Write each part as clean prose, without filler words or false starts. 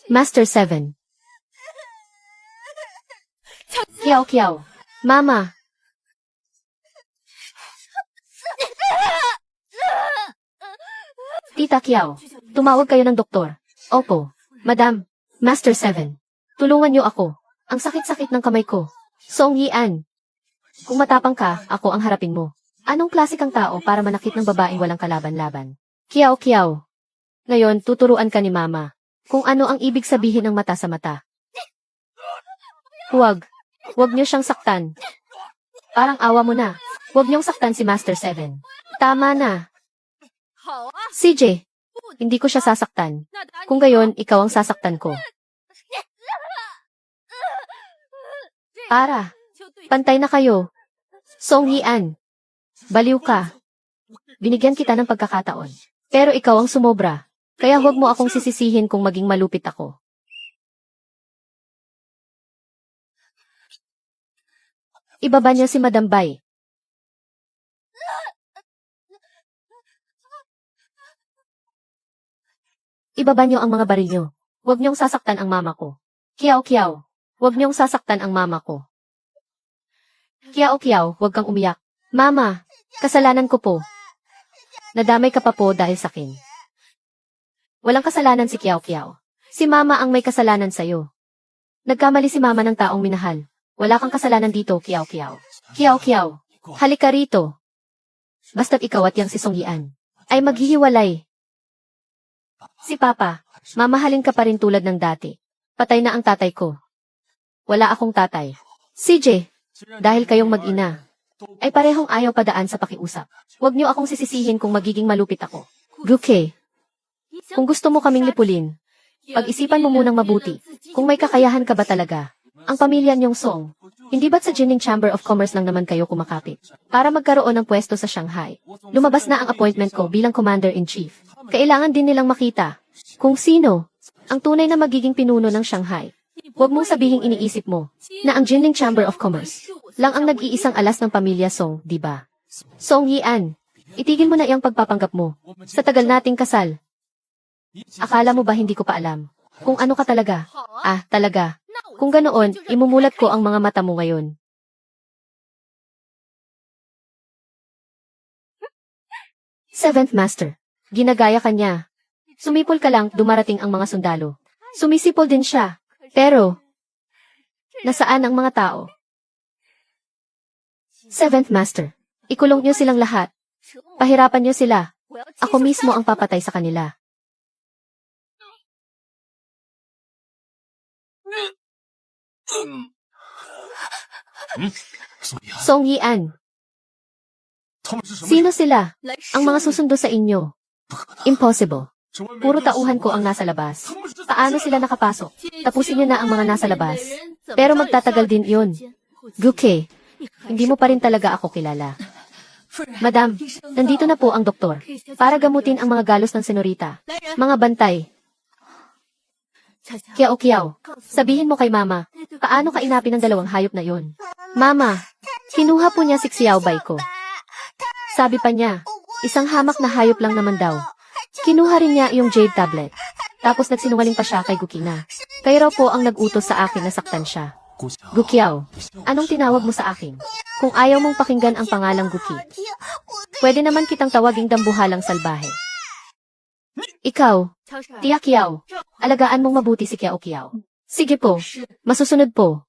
Master 7. Kiao Kiao. Mama. Tita Kiao, tumawag kayo ng doktor. Opo, Madam. Master 7. Tulungan niyo ako. Ang sakit-sakit ng kamay ko. Song Yi-an. Kung matapang ka, ako ang harapin mo. Anong klase kang tao para manakit ng babaeng walang kalaban-laban? Kiao Kiao. Ngayon, tuturuan ka ni Mama kung ano ang ibig sabihin ng mata sa mata. Huwag. Huwag niyo siyang saktan. Parang awa mo na. Huwag niyong saktan si Master 7. Tama na. CJ, hindi ko siya sasaktan. Kung gayon, ikaw ang sasaktan ko. Para. Pantay na kayo. Song Yi-an. Baliw ka. Binigyan kita ng pagkakataon. Pero ikaw ang sumobra. Kaya huwag mo akong sisisihin kung maging malupit ako. Ibaba niyo si Madam Bai. Ibaba niyo ang mga baril niyo. Huwag niyong sasaktan ang mama ko. Kiao Kiao. Huwag niyong sasaktan ang mama ko. Kiao Kiao, huwag kang umiyak. Mama, kasalanan ko po. Nadamay ka pa po dahil sa akin. Walang kasalanan si Kiao Kiao. Si mama ang may kasalanan sa'yo. Nagkamali si mama ng taong minahal. Wala kang kasalanan dito, Kiao Kiao. Kiao Kiao, halika rito. Basta't ikaw at yang si Song Yi-an ay maghihiwalay. Si Papa, mamahalin ka pa rin tulad ng dati. Patay na ang tatay ko. Wala akong tatay. CJ, dahil kayong mag-ina, ay parehong ayaw padaan sa pakiusap. Huwag niyo akong sisisihin kung magiging malupit ako. Guke, kung gusto mo kaming lipulin, pag-isipan mo munang mabuti, kung may kakayahan ka ba talaga. Ang pamilya niyong Song, hindi ba't sa Jining Chamber of Commerce lang naman kayo kumakapit? Para magkaroon ng pwesto sa Shanghai. Lumabas na ang appointment ko bilang Commander-in-Chief. Kailangan din nilang makita kung sino ang tunay na magiging pinuno ng Shanghai. Huwag mong sabihing iniisip mo na ang Jining Chamber of Commerce lang ang nag-iisang alas ng pamilya Song, di ba? Song Yi-an, itigil mo na iyang pagpapanggap mo sa tagal nating kasal. Akala mo ba hindi ko pa alam kung ano ka talaga? Ah, talaga. Kung ganoon, imumulat ko ang mga mata mo ngayon. Seventh Master, ginagaya ka niya. Sumipol ka lang, dumarating ang mga sundalo. Sumisipol din siya. Pero, nasaan ang mga tao? Seventh Master, ikulong niyo silang lahat. Pahirapan niyo sila. Ako mismo ang papatay sa kanila. Song Yi-an. Sino sila? Ang mga susundo sa inyo. Impossible. Puro tauhan ko ang nasa labas. Paano sila nakapasok? Tapusin niyo na ang mga nasa labas. Pero magtatagal din yun. Guke, hindi mo pa rin talaga ako kilala. Madam, nandito na po ang doktor para gamutin ang mga galos ng senorita. Mga bantay. Kiao Kiao, sabihin mo kay Mama, paano ka inapin ng dalawang hayop na yon? Mama, kinuha po niya si Xiao Bai ko. Sabi pa niya, isang hamak na hayop lang naman daw. Kinuha rin niya yung jade tablet. Tapos nagsinungaling pa siya kay Gukina. Kayo raw po ang nag-utos sa akin na saktan siya. Gukiao, anong tinawag mo sa akin? Kung ayaw mong pakinggan ang pangalang Guki, pwede naman kitang tawaging dambuhalang salbahe. Ikaw, Tia Kiao, alagaan mong mabuti si Kiao Kiao. Sige po, masusunod po.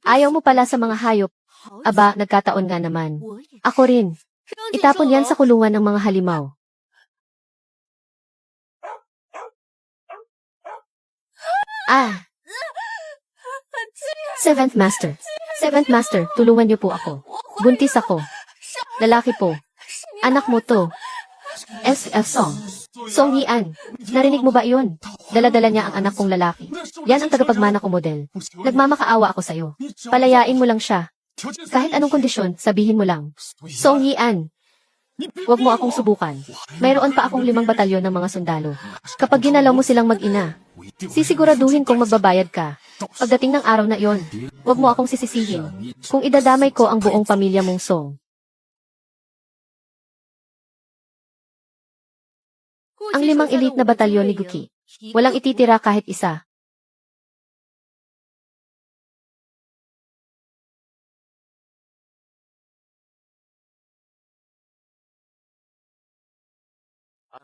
Ayaw mo pala sa mga hayop. Aba, nagkataon nga naman. Ako rin. Itapon yan sa kulungan ng mga halimaw. Ah! Seventh Master. Seventh Master, tulungan niyo po ako. Buntis ako. Lalaki po. Anak mo to. SF Song. Song Yi-an. Narinig mo ba iyon? Dala-dala niya ang anak kong lalaki. Yan ang tagapagmana ko model. Nagmamakaawa ako sa'yo. Palayain mo lang siya. Kahit anong kondisyon, sabihin mo lang. Song Yi-an. Huwag mo akong subukan. Mayroon pa akong 5 batalyon ng mga sundalo. Kapag ginalaw mo silang mag-ina, Sisiguraduhin kong magbabayad ka. Pagdating ng araw na iyon, huwag mo akong sisisihin. Kung idadamay ko ang buong pamilya mong Song. Ang 5 elite na batalyon ni Guki. Walang ititira kahit isa.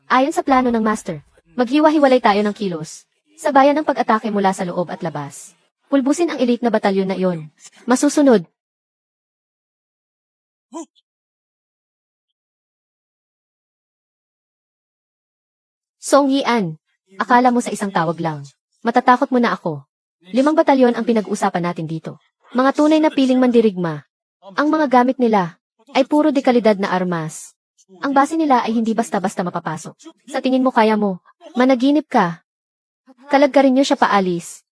Ayon sa plano ng Master, maghiwa-hiwalay tayo ng kilos. Sabayan ng pag-atake mula sa loob at labas. Pulbusin ang elite na batalyon na iyon. Masusunod. Song Yian, akala mo sa isang tawag lang. Matatakot mo na ako. 5 batalyon ang pinag-usapan natin dito. Mga tunay na piling mandirigma. Ang mga gamit nila ay puro dekalidad na armas. Ang base nila ay hindi basta-basta mapapasok. Sa tingin mo kaya mo, managinip ka. Kalagkarin niyo siya paalis.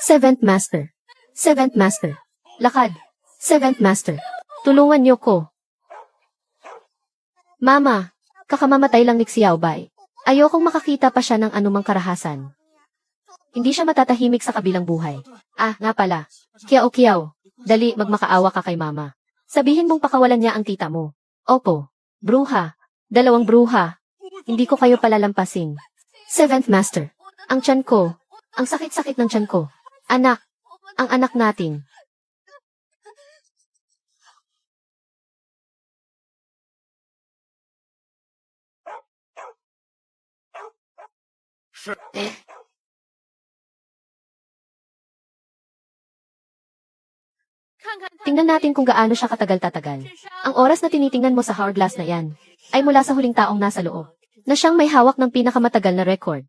Seventh Master. Seventh Master. Lakad. Seventh Master. Tulungan niyo ko. Mama, kakamamatay lang ni Xiaobei. Ayokong makakita pa siya ng anumang karahasan. Hindi siya matatahimik sa kabilang buhay. Ah, nga pala. Kiao, dali magmakaawa ka kay mama. Sabihin mong pakawalan niya ang tita mo. Opo, bruha. 2 bruha. Hindi ko kayo palalampasin. Seventh Master. Ang tiyan ko. Ang sakit-sakit ng tiyan ko. Anak. Ang anak natin. Tingnan natin kung gaano siya katagal-tatagal. Ang oras na tinitingnan mo sa hourglass na yan, ay mula sa huling taong nasa loob, na siyang may hawak ng pinakamatagal na record.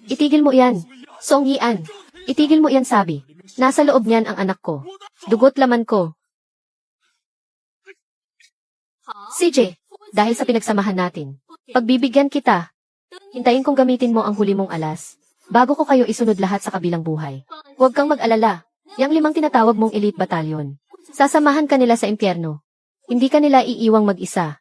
Itigil mo yan, Song Yian. Itigil mo yan sabi. Nasa loob niyan ang anak ko. Dugot laman ko. CJ, dahil sa pinagsamahan natin, pagbibigyan kita. Hintayin kong gamitin mo ang huli mong alas, bago ko kayo isunod lahat sa kabilang buhay. Huwag kang mag-alala. Yang 5 tinatawag mong elite batalyon. Sasamahan ka nila sa impyerno. Hindi ka nila iiwang mag-isa.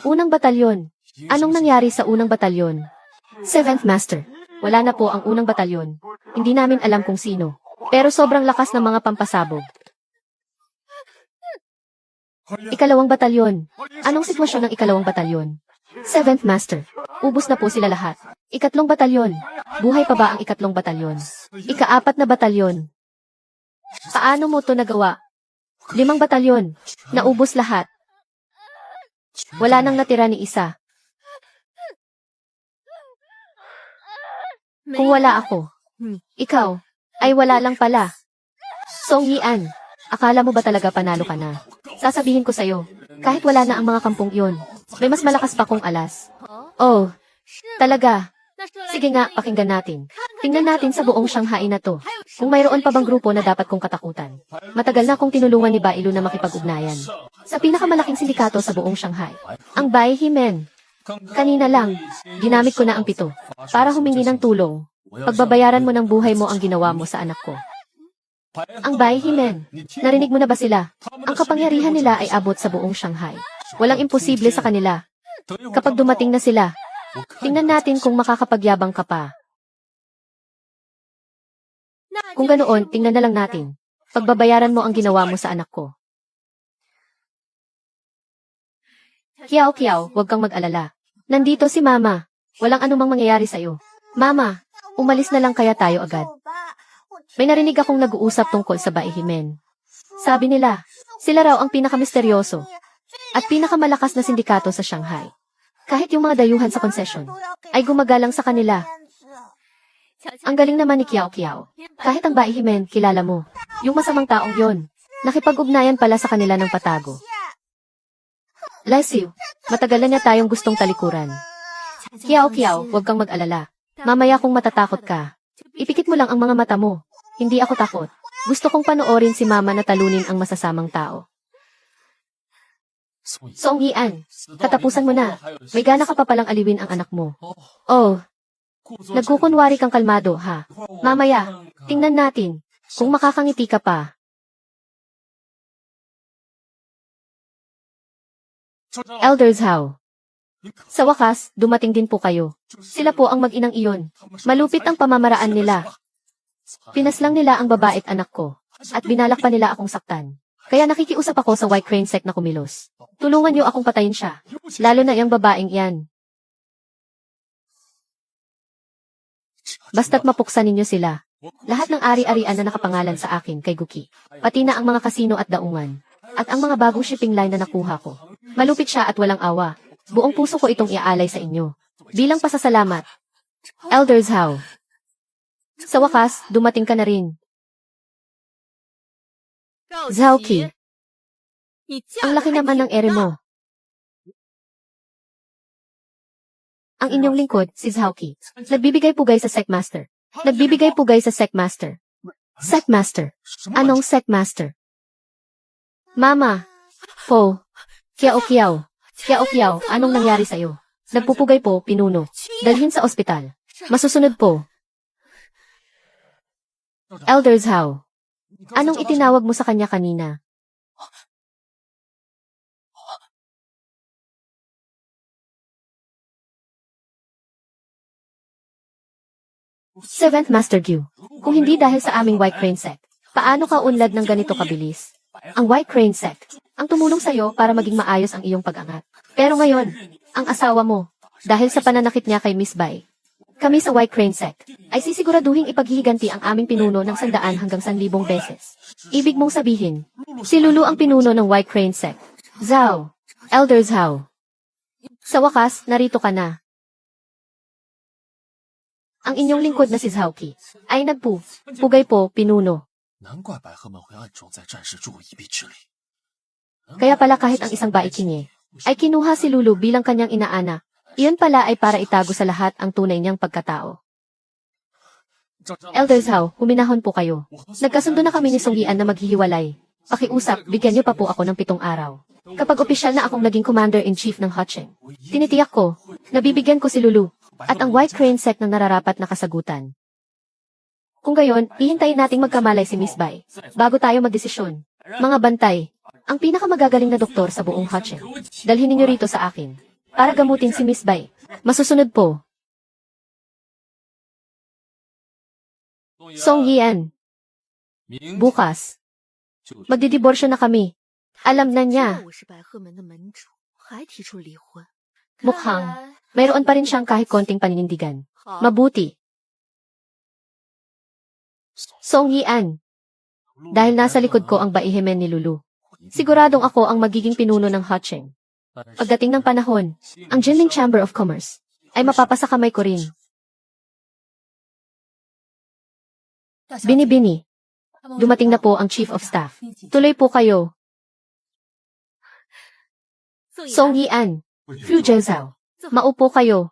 Unang batalyon. Anong nangyari sa unang batalyon? Seventh Master. Wala na po ang unang batalyon. Hindi namin alam kung sino. Pero sobrang lakas ng mga pampasabog. Ikalawang batalyon. Anong sitwasyon ng ikalawang batalyon? Seventh Master. Ubus na po sila lahat. Ikatlong batalyon. Buhay pa ba ang ikatlong batalyon? Ika-4 na batalyon. Paano mo to nagawa? 5 batalyon. Naubos lahat. Wala nang natira ni isa. Kung wala ako, ikaw, ay wala lang pala. Song Yian, akala mo ba talaga panalo ka na? Sasabihin ko sa'yo, kahit wala na ang mga kampong iyon, may mas malakas pa kong alas. Oh, talaga. Sige nga, pakinggan natin. Tingnan natin sa buong Shanghai na to, kung mayroon pa bang grupo na dapat kong katakutan. Matagal na akong tinulungan ni Bailu na makipag-ugnayan sa pinakamalaking sindikato sa buong Shanghai, ang Bai Himen. Kanina lang, ginamit ko na ang 7 para humingi ng tulong. Pagbabayaran mo ng buhay mo ang ginawa mo sa anak ko. Ang Bai Himen, narinig mo na ba sila? Ang kapangyarihan nila ay abot sa buong Shanghai. Walang imposible sa kanila. Kapag dumating na sila, tingnan natin kung makakapagyabang ka pa. Kung ganoon, tingnan na lang natin. Pagbabayaran mo ang ginawa mo sa anak ko. Kiao, huwag kang mag-alala. Nandito si Mama. Walang anumang mangyayari sa'yo. Mama, umalis na lang kaya tayo agad. May narinig akong nag-uusap tungkol sa Bai Himen. Sabi nila, sila raw ang pinakamisteryoso at pinakamalakas na sindikato sa Shanghai. Kahit yung mga dayuhan sa konsesyon ay gumagalang sa kanila. Ang galing naman ni Kiao. Kahit ang Bai Himen, kilala mo. Yung masamang taong yon, nakipag-ugnayan pala sa kanila ng patago. Lesiu, matagal na niya tayong gustong talikuran. Kiao, huwag kang mag-alala. Mamaya kung matatakot ka, ipikit mo lang ang mga mata mo. Hindi ako takot. Gusto kong panoorin si mama na talunin ang masasamang tao. Song Yian, katapusan mo na. May gana ka pa palang aliwin ang anak mo. Oh, nagkukunwari kang kalmado, ha? Mamaya, tingnan natin kung makakangiti ka pa. Elders Hao. Sa wakas, dumating din po kayo. Sila po ang mag-inang iyon. Malupit ang pamamaraan nila. Pinaslang nila ang babae at anak ko, at binalak pa nila akong saktan. Kaya nakikiusap ako sa White Crane Sect na kumilos. Tulungan niyo akong patayin siya, lalo na yung babaeng iyan. Basta't mapuksan ninyo sila. Lahat ng ari-arian na nakapangalan sa akin kay Guki, pati na ang mga kasino at daungan, at ang mga bagong shipping line na nakuha ko. Malupit siya at walang awa. Buong puso ko itong iaalay sa inyo. Bilang pasasalamat. Elders Hao. Sa wakas, dumating ka na rin. Zhao Qi. Ang laki naman ng ere mo. Ang inyong lingkod, si Zhao Qi. Nagbibigay pugay sa Secmaster. Nagbibigay pugay sa Secmaster. Secmaster. Anong Secmaster? Mama. Po. Kiao Kiao. Kiao Kiao, anong nangyari sa'yo? Nagpupugay po, pinuno. Dalhin sa ospital. Masusunod po. Elders Hao. Anong itinawag mo sa kanya kanina? Seventh Master Gyu. Kung hindi dahil sa aming White Crane Sect, paano ka unlad ng ganito kabilis? Ang White Crane Sect, ang tumulong sa'yo para maging maayos ang iyong pag-angat. Pero ngayon, ang asawa mo, dahil sa pananakit niya kay Miss Bai, kami sa White Crane Sect ay sisiguraduhing ipaghihiganti ang aming pinuno ng 100 hanggang 1,000 beses. Ibig mong sabihin, si Lulu ang pinuno ng White Crane Sect. Zhao. Elders Hao. Sa wakas, narito ka na. Ang inyong lingkod na si Zhao Qi ay pugay po, pinuno. Kaya pala kahit ang isang baikinye ay kinuha si Lulu bilang kanyang inaanak, iyon pala ay para itago sa lahat ang tunay niyang pagkatao. Elders Hao, huminahon po kayo. Nagkasundo na kami ni Song Yian na maghihiwalay. Pakiusap, bigyan niyo pa po ako ng 7 araw. Kapag opisyal na akong naging Commander-in-Chief ng Hacheng, tinitiyak ko, nabibigyan ko si Lulu at ang White Crane Sect ng nararapat na kasagutan. Kung gayon, hihintayin nating magkamalay si Miss Bai bago tayo magdesisyon. Mga bantay, ang pinakamagagaling na doktor sa buong Hacheng. Dalhin ninyo rito sa akin para gamutin si Miss Bai. Masusunod po. Song Yian. Bukas. Magdidiborsyo na kami. Alam na niya. Mukhang, mayroon pa rin siyang kahit konting paninindigan. Mabuti. Song Yian. Dahil nasa likod ko ang baihemen ni Lulu, siguradong ako ang magiging pinuno ng Hacheng. Pagdating ng panahon, ang Jinling Chamber of Commerce ay mapapasakamay ko rin. Bini-bini. Dumating na po ang Chief of Staff. Tuloy po kayo. Song Yian. Fu Jiuzhao. Maupo kayo.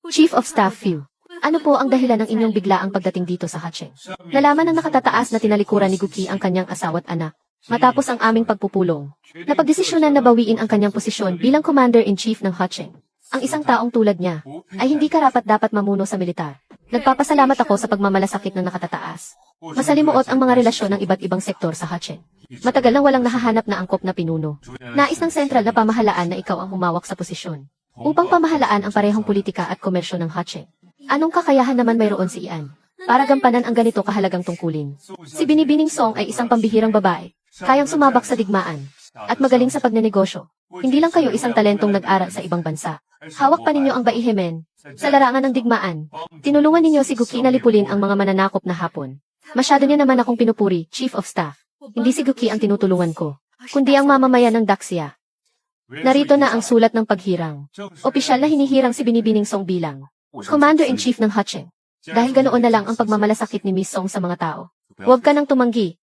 Chief of Staff Fu. Ano po ang dahilan ng inyong biglaang pagdating dito sa Hacheng? Nalaman ng nakatataas na tinalikuran ni Guki ang kanyang asawa at anak. Matapos ang aming pagpupulong, napagdesisyonan na bawiin ang kanyang posisyon bilang Commander-in-Chief ng Hacheng. Ang isang taong tulad niya ay hindi karapat-dapat mamuno sa militar. Nagpapasalamat ako sa pagmamalasakit ng nakatataas. Masalimuot ang mga relasyon ng iba't ibang sektor sa Hacheng. Matagal nang walang nahahanap na angkop na pinuno. Nais ng sentral na pamahalaan na ikaw ang humawak sa posisyon upang pamahalaan ang parehong politika at komersyo ng Hacheng. Anong kakayahan naman mayroon si Ian para gampanan ang ganito kahalagang tungkulin? Si Binibining Song ay isang pambihirang babae, kayang sumabak sa digmaan, at magaling sa pagnenegosyo. Hindi lang kayo isang talentong nag-aral sa ibang bansa. Hawak pa ninyo ang baihemen. Sa larangan ng digmaan, tinulungan ninyo si Guki na lipulin ang mga mananakop na Hapon. Masyado niya naman akong pinupuri, Chief of Staff. Hindi si Guki ang tinutulungan ko, kundi ang mamamayan ng Daxia. Narito na ang sulat ng paghirang. Opisyal na hinihirang si Binibining Song bilang Commander-in-Chief ng Hacheng. Dahil ganoon na lang ang pagmamalasakit ni Miss Song sa mga tao. Huwag ka nang tumanggi.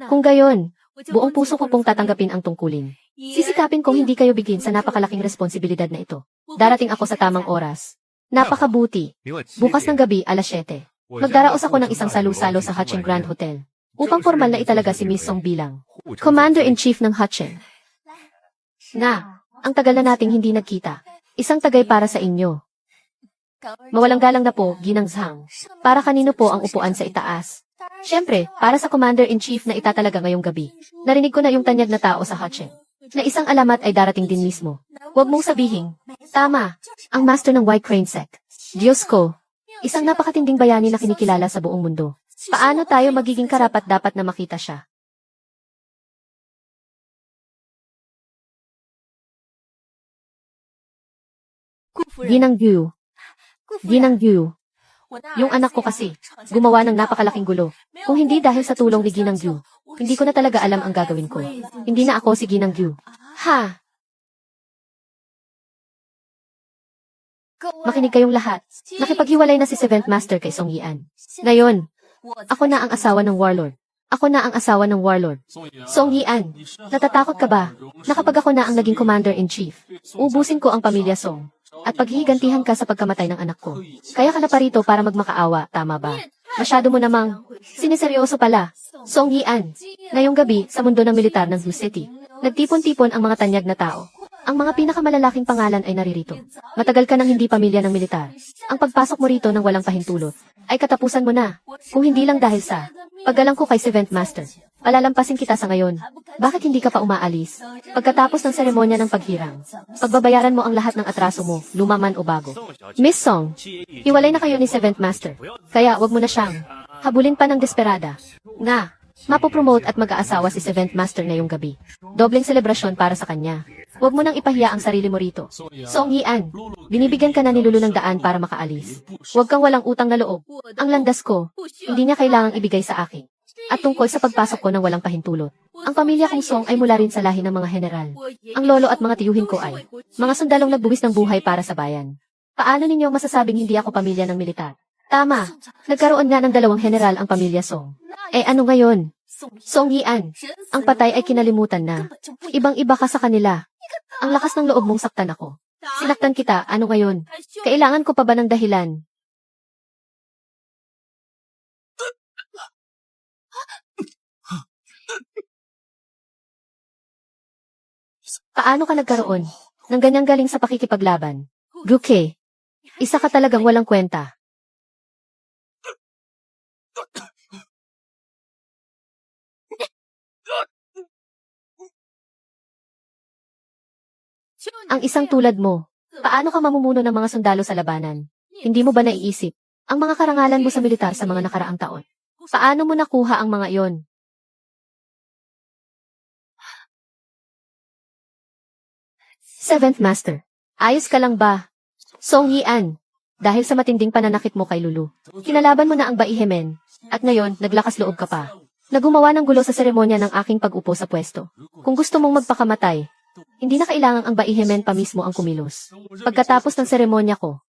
Kung gayon, buong puso ko pong tatanggapin ang tungkulin. Sisikapin kong hindi kayo bigin sa napakalaking responsibilidad na ito. Darating ako sa tamang oras. Napakabuti. Bukas ng gabi, alas 7. Magdaraos ako ng isang salu-salo sa Hacheng Grand Hotel. Upang formal na italaga si Miss Song bilang Commander-in-Chief ng Hacheng. Ang tagal na nating hindi nagkita. Isang tagay para sa inyo. Mawalang galang na po, Ginang Zhang. Para kanino po ang upuan sa itaas? Siyempre, para sa Commander-in-Chief na itatalaga ngayong gabi. Narinig ko na yung tanyag na tao sa Hacheng. Na isang alamat ay darating din mismo. Huwag mong sabihin. Tama. Ang master ng White Crane Sect. Diyos ko. Isang napakatinding bayani na kinikilala sa buong mundo. Paano tayo magiging karapat-dapat na makita siya? Ginang Yu. Ginang Yu. Yung anak ko kasi, gumawa ng napakalaking gulo. Kung hindi dahil sa tulong ni Ginang Yu, hindi ko na talaga alam ang gagawin ko. Hindi na ako si Ginang Yu. Ha! Makinig kayong lahat. Nakipaghiwalay na si Seventh Master kay Song Yian. Ngayon, ako na ang asawa ng Warlord. Ako na ang asawa ng Warlord. Song Yian, natatakot ka ba na kapag ako na ang naging Commander-in-Chief, ubusin ko ang pamilya Song at paghihigantihan ka sa pagkamatay ng anak ko? Kaya ka na parito para magmakaawa, tama ba? Masyado mo namang siniseryoso pala. Song Yian, ngayong gabi sa mundo ng militar ng Hu City, nagtipon-tipon ang mga tanyag na tao. Ang mga pinakamalalaking pangalan ay naririto. Matagal ka nang hindi pamilya ng militar. Ang pagpasok mo rito ng walang pahintulot ay katapusan mo na. Kung hindi lang dahil sa paggalang ko kay Seventh Master, palalampasin kita sa ngayon. Bakit hindi ka pa umaalis? Pagkatapos ng seremonya ng paghirang, pagbabayaran mo ang lahat ng atraso mo, luma man o bago. Miss Song, hiwalay na kayo ni Seventh Master. Kaya wag mo na siyang habulin pa ng desperada. Mapopromote at mag-aasawa si Seventh Master ngayong gabi. Dobleng selebrasyon para sa kanya. Huwag mo nang ipahiya ang sarili mo rito. Song Yian, binibigyan ka na ni Lulu ng daan para makaalis. Huwag kang walang utang na loob. Ang landas ko, hindi niya kailangang ibigay sa akin. At tungkol sa pagpasok ko ng walang pahintulot, ang pamilya kong Song ay mula rin sa lahi ng mga general. Ang lolo at mga tiyuhin ko ay mga sundalong nagbuwis ng buhay para sa bayan. Paano ninyo masasabing hindi ako pamilya ng militar? Tama, nagkaroon nga ng 2 general ang pamilya Song. Ano ngayon? Song Yian, ang patay ay kinalimutan na. Ibang-iba ka sa kanila. Ang lakas ng loob mong saktan ako. Sinaktan kita, ano ngayon? Kailangan ko pa ba ng dahilan? Paano ka nagkaroon ng ganyang galing sa pakikipaglaban? Guke, isa ka talagang walang kwenta. Ang isang tulad mo, paano ka mamumuno ng mga sundalo sa labanan? Hindi mo ba naiisip ang mga karangalan mo sa militar sa mga nakaraang taon? Paano mo nakuha ang mga iyon? Seventh Master, ayos ka lang ba? Song Yian, dahil sa matinding pananakit mo kay Lulu, kinalaban mo na ang Baihemen, at ngayon, naglakas loob ka pa. Nagumawa ng gulo sa seremonya ng aking pag-upo sa pwesto. Kung gusto mong magpakamatay, hindi na kailangang ang Baihemen pa mismo ang kumilos. Pagkatapos ng seremonya ko,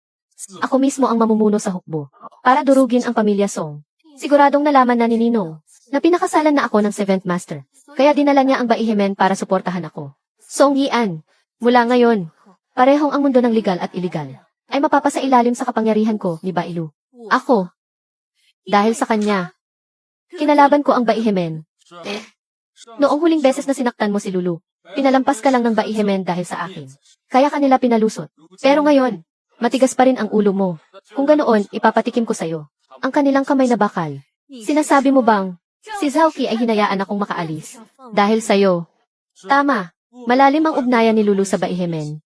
ako mismo ang mamumuno sa hukbo, para durugin ang pamilya Song. Siguradong nalaman na ni Ninong, na pinakasalan na ako ng Seventh Master, kaya dinala niya ang Baihemen para suportahan ako. Song Yian, mula ngayon, parehong ang mundo ng legal at illegal, ay mapapasailalim sa kapangyarihan ko ni Bailu. Ako, dahil sa kanya, kinalaban ko ang Baihemen. Noong huling beses na sinaktan mo si Lulu, pinalampas ka lang ng Baihemen dahil sa akin. Kaya kanila pinalusot. Pero ngayon, matigas pa rin ang ulo mo. Kung ganoon, ipapatikim ko sa'yo ang kanilang kamay na bakal. Sinasabi mo bang, si Zhaoqi ay hinayaan akong makaalis? Dahil sa'yo. Tama, malalim ang ugnayan ni Lulu sa Baihemen.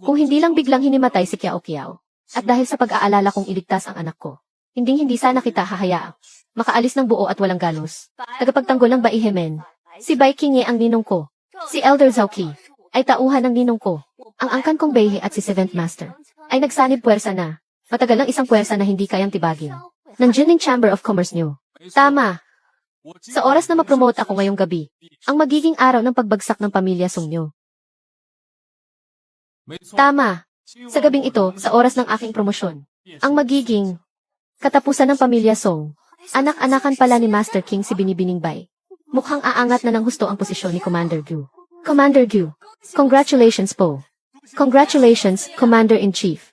Kung hindi lang biglang hinimatay si Kiao Kiao, at dahil sa pag-aalala kong iligtas ang anak ko, hindi sana kita hahayaang makaalis ng buo at walang galos. Tagapagtanggol ng Baihemen, si Bai Qingye ang ninong ko. Si Elder Zhaoqi ay tauhan ng ninong ko. Ang angkan kong Beihe at si Seventh Master ay nagsanib puwersa na. Matagal ng isang puwersa na hindi kayang tibagin ng Jining Chamber of Commerce nyo. Tama. Sa oras na mapromote ako ngayong gabi, ang magiging araw ng pagbagsak ng pamilya Song nyo. Tama. Sa gabing ito, sa oras ng aking promosyon, ang magiging katapusan ng pamilya Song. Anak-anakan pala ni Master King si Binibining Bai. Mukhang aangat na ng husto ang posisyon ni Commander Gu. Commander Gu, congratulations po. Congratulations, Commander-in-Chief.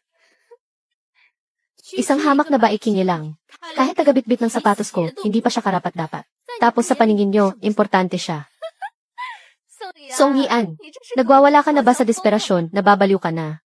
Isang hamak na baiking lang. Kahit tagabitbit ng sapatos ko, hindi pa siya karapat-dapat. Tapos sa paningin nyo, importante siya. Song Yian, nagwawala ka na ba sa desperasyon, nababaliw ka na?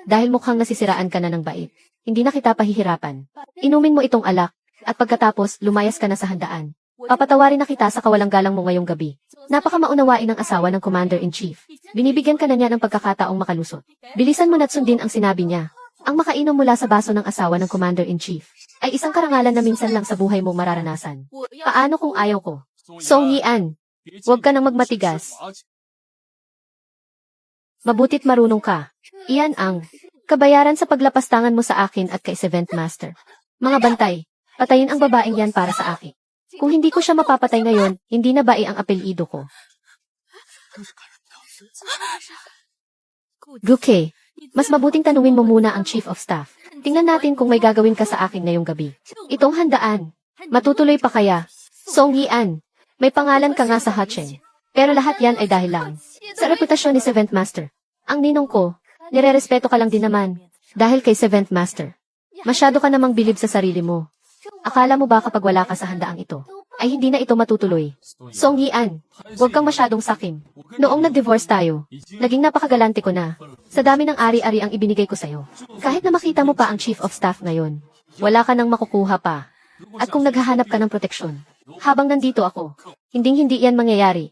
Dahil mukhang nasisiraan ka na ng bait. Hindi na kita pahihirapan. Inumin mo itong alak, at pagkatapos, lumayas ka na sa handaan. Papatawarin na kita sa kawalang galang mo ngayong gabi. Napakamaunawain ng asawa ng Commander-in-Chief. Binibigyan ka na niya ng pagkakataong makalusot. Bilisan mo na't sundin ang sinabi niya. Ang makainom mula sa baso ng asawa ng Commander-in-Chief ay isang karangalan na minsan lang sa buhay mong mararanasan. Paano kung ayaw ko? Song Yian, huwag ka nang magmatigas. Mabutit marunong ka. Iyan ang kabayaran sa paglapastangan mo sa akin at kay Seventh Master. Mga bantay, patayin ang babaeng yan para sa akin. Kung hindi ko siya mapapatay ngayon, hindi na bai ang apelyido ko. Guke, mas mabuting tanungin mo muna ang Chief of Staff. Tingnan natin kung may gagawin ka sa akin ngayong gabi. Itong handaan, matutuloy pa kaya? Song Yian, may pangalan ka nga sa Hacheng. Pero lahat yan ay dahil lang sa reputasyon ni Seventh Master. Ang ninong ko, nirerespeto ka lang din naman. Dahil kay Seventh Master. Masyado ka namang bilib sa sarili mo. Akala mo ba kapag wala ka sa handaang ito, ay hindi na ito matutuloy? Song Yian, huwag kang masyadong sakim. Noong nag-divorce tayo, naging napakagalante ko na. Sa dami ng ari-ari ang ibinigay ko sa'yo. Kahit na makita mo pa ang Chief of Staff ngayon, wala ka nang makukuha pa. At kung naghahanap ka ng proteksyon, habang nandito ako, hinding-hindi yan mangyayari.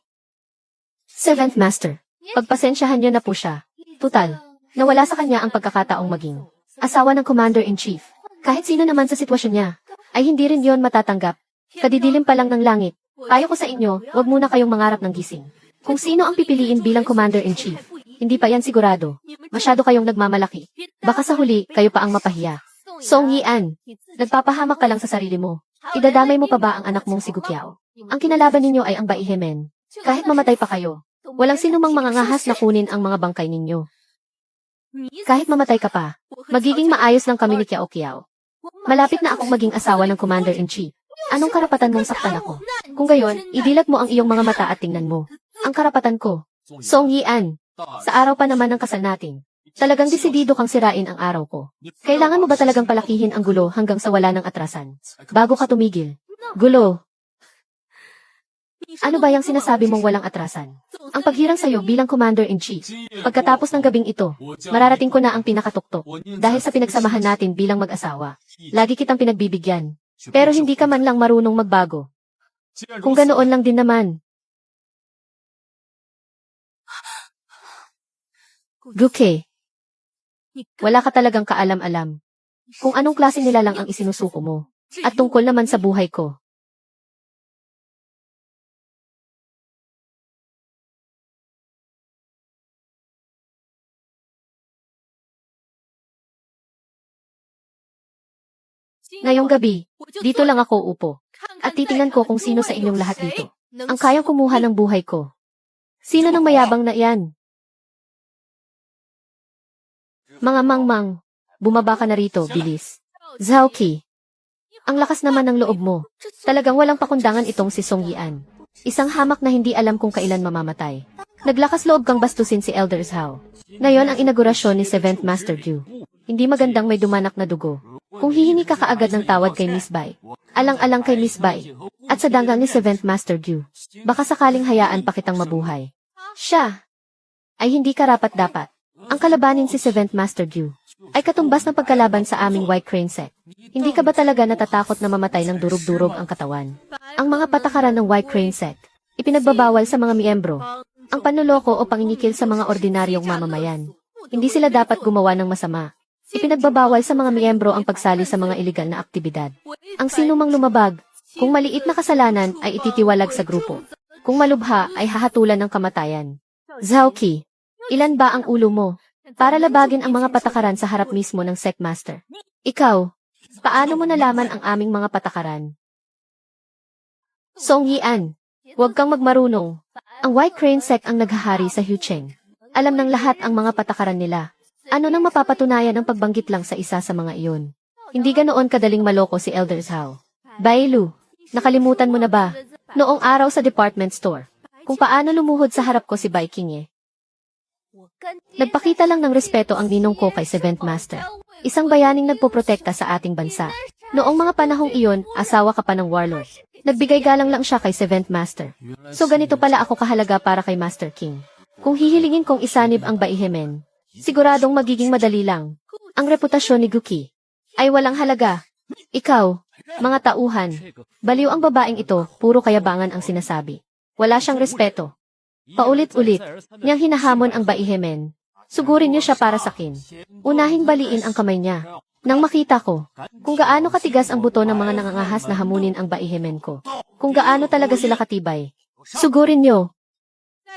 Seventh Master, pagpasensyahan niyo na po siya. Tutal, nawala sa kanya ang pagkakataong maging asawa ng Commander-in-Chief. Kahit sino naman sa sitwasyon niya, ay hindi rin yon matatanggap. Kadidilim pa lang ng langit. Payo ko sa inyo, huwag muna kayong mangarap ng gising. Kung sino ang pipiliin bilang Commander-in-Chief, hindi pa yan sigurado. Masyado kayong nagmamalaki. Baka sa huli, kayo pa ang mapahiya. Song Yian, nagpapahamak ka lang sa sarili mo. Idadamay mo pa ba ang anak mong si Gukiao? Ang kinalaban ninyo ay ang Baihemen. Kahit mamatay pa kayo, walang sinumang mangangahas na kunin ang mga bangkay ninyo. Kahit mamatay ka pa, magiging maayos lang kami ni Kiao Kiao. Malapit na akong maging asawa ng Commander-in-Chief. Anong karapatan mong saktan ako? Kung gayon, idilat mo ang iyong mga mata at tingnan mo. Ang karapatan ko. Song Yian, sa araw pa naman ng kasal natin, talagang desidido kang sirain ang araw ko. Kailangan mo ba talagang palakihin ang gulo hanggang sa wala ng atrasan? Bago ka tumigil. Gulo. Ano ba yung sinasabi mong walang atrasan? Ang paghirang sa'yo bilang Commander-in-Chief. Pagkatapos ng gabing ito, mararating ko na ang pinakatuktok. Dahil sa pinagsamahan natin bilang mag-asawa. Lagi kitang pinagbibigyan. Pero hindi ka man lang marunong magbago. Kung ganoon lang din naman. Guke, wala ka talagang kaalam-alam. Kung anong klase nila lang ang isinusuko mo. At tungkol naman sa buhay ko. Ngayong gabi, dito lang ako upo. At titingnan ko kung sino sa inyong lahat dito ang kayang kumuha ng buhay ko. Sino nang mayabang na yan? Mga mangmang, bumaba ka na rito, bilis. Zhaoqi, ang lakas naman ng loob mo. Talagang walang pakundangan itong si Song Yian. Isang hamak na hindi alam kung kailan mamamatay. Naglakas loob kang bastusin si Elder Zhao. Ngayon ang inaugurasyon ni Seventh Master Gu. Hindi magandang may dumanak na dugo. Kung hihingi ka kaagad ng tawad kay Miss Bai, alang-alang kay Miss Bai, at sa danggang ni Seventh Master Gu, baka sakaling hayaan pa kitang mabuhay. Siya ay hindi karapat-dapat. Ang kalabanin si Seventh Master Gu ay katumbas ng pagkalaban sa aming White Crane Sect. Hindi ka ba talaga natatakot na mamatay ng durog-durog ang katawan? Ang mga patakaran ng White Crane Sect, ipinagbabawal sa mga miyembro. Ang panloloko o panginikil sa mga ordinaryong mamamayan. Hindi sila dapat gumawa ng masama. Ipinagbabawal sa mga miyembro ang pagsali sa mga ilegal na aktibidad. Ang sinumang lumabag, kung maliit na kasalanan ay ititiwalag sa grupo. Kung malubha ay hahatulan ng kamatayan. Zhaoqi, ilan ba ang ulo mo? Para labagin ang mga patakaran sa harap mismo ng Sect Master. Ikaw, paano mo nalaman ang aming mga patakaran? Song Yian, huwag kang magmarunong. Ang White Crane Sect ang naghahari sa Hucheng. Alam ng lahat ang mga patakaran nila. Ano nang mapapatunayan ang pagbanggit lang sa isa sa mga iyon? Hindi ganoon kadaling maloko si Elder Zhao. Bailu, nakalimutan mo na ba? Noong araw sa department store, kung paano lumuhod sa harap ko si Bai Qingye. Nagpakita lang ng respeto ang ninong ko kay Seventh Master. Isang bayaning nagpoprotekta sa ating bansa. Noong mga panahong iyon, asawa ka pa ng warlord. Nagbigay galang lang siya kay Seventh Master. So ganito pala ako kahalaga para kay Master King. Kung hihilingin kong isanib ang Baihemen, siguradong magiging madali lang. Ang reputasyon ni Guki ay walang halaga. Ikaw, mga tauhan, baliw ang babaeng ito, puro kayabangan ang sinasabi. Wala siyang respeto. Paulit-ulit, niyang hinahamon ang Baihemen. Sugurin niyo siya para sakin. Unahing baliin ang kamay niya. Nang makita ko, kung gaano katigas ang buto ng mga nangangahas na hamunin ang Baihemen ko. Kung gaano talaga sila katibay. Sugurin niyo.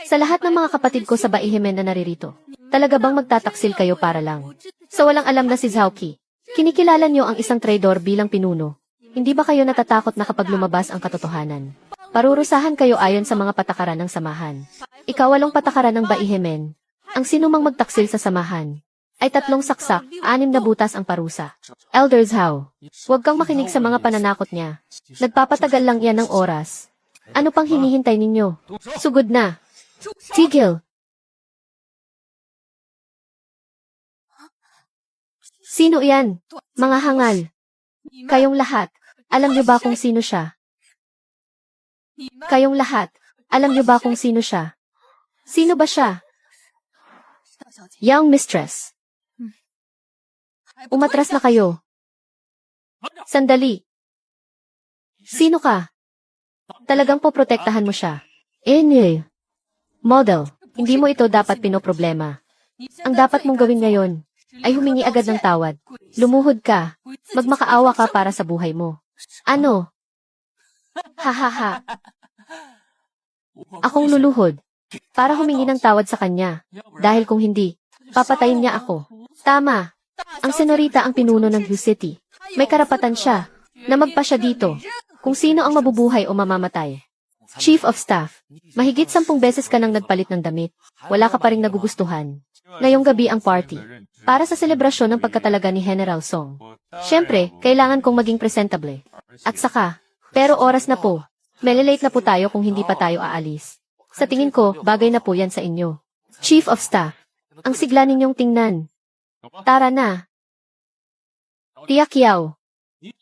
Sa lahat ng mga kapatid ko sa Baihemen na naririto, talaga bang magtataksil kayo para lang? Sa walang alam na si Zhaoqi, kinikilala niyo ang isang traidor bilang pinuno. Hindi ba kayo natatakot na kapag lumabas ang katotohanan? Parurusahan kayo ayon sa mga patakaran ng samahan. Ikawalong patakaran ng Baihemen. Ang sinumang magtaksil sa samahan ay 3 saksak, 6 na butas ang parusa. Elder Zhao, huwag kang makinig sa mga pananakot niya. Nagpapatagal lang yan ng oras. Ano pang hinihintay ninyo? Sugod na. Tigil. Sino yan? Mga hangal. Kayong lahat, alam niyo ba kung sino siya? Kayong lahat, alam niyo ba kung sino siya? Sino ba siya? Young Mistress. Umatras na kayo. Sandali. Sino ka? Talagang poprotektahan mo siya. Model, hindi mo ito dapat pinoproblema. Ang dapat mong gawin ngayon ay humingi agad ng tawad. Lumuhod ka. Magmakaawa ka para sa buhay mo. Ano? Hahaha. Akong luluhod para humingi ng tawad sa kanya. Dahil kung hindi, papatayin niya ako. Tama. Ang senorita ang pinuno ng Hu City. May karapatan siya na magpa siya dito kung sino ang mabubuhay o mamamatay. Chief of Staff, mahigit 10 beses ka nang nagpalit ng damit. Wala ka pa ring nagugustuhan. Ngayong gabi ang party. Para sa selebrasyon ng pagkatalaga ni General Song. Siyempre, kailangan kong maging presentable. At saka, pero oras na po. Melilate na po tayo kung hindi pa tayo aalis. Sa tingin ko, bagay na po yan sa inyo. Chief of Staff, ang sigla ninyong tingnan. Tara na. Tia Kiao,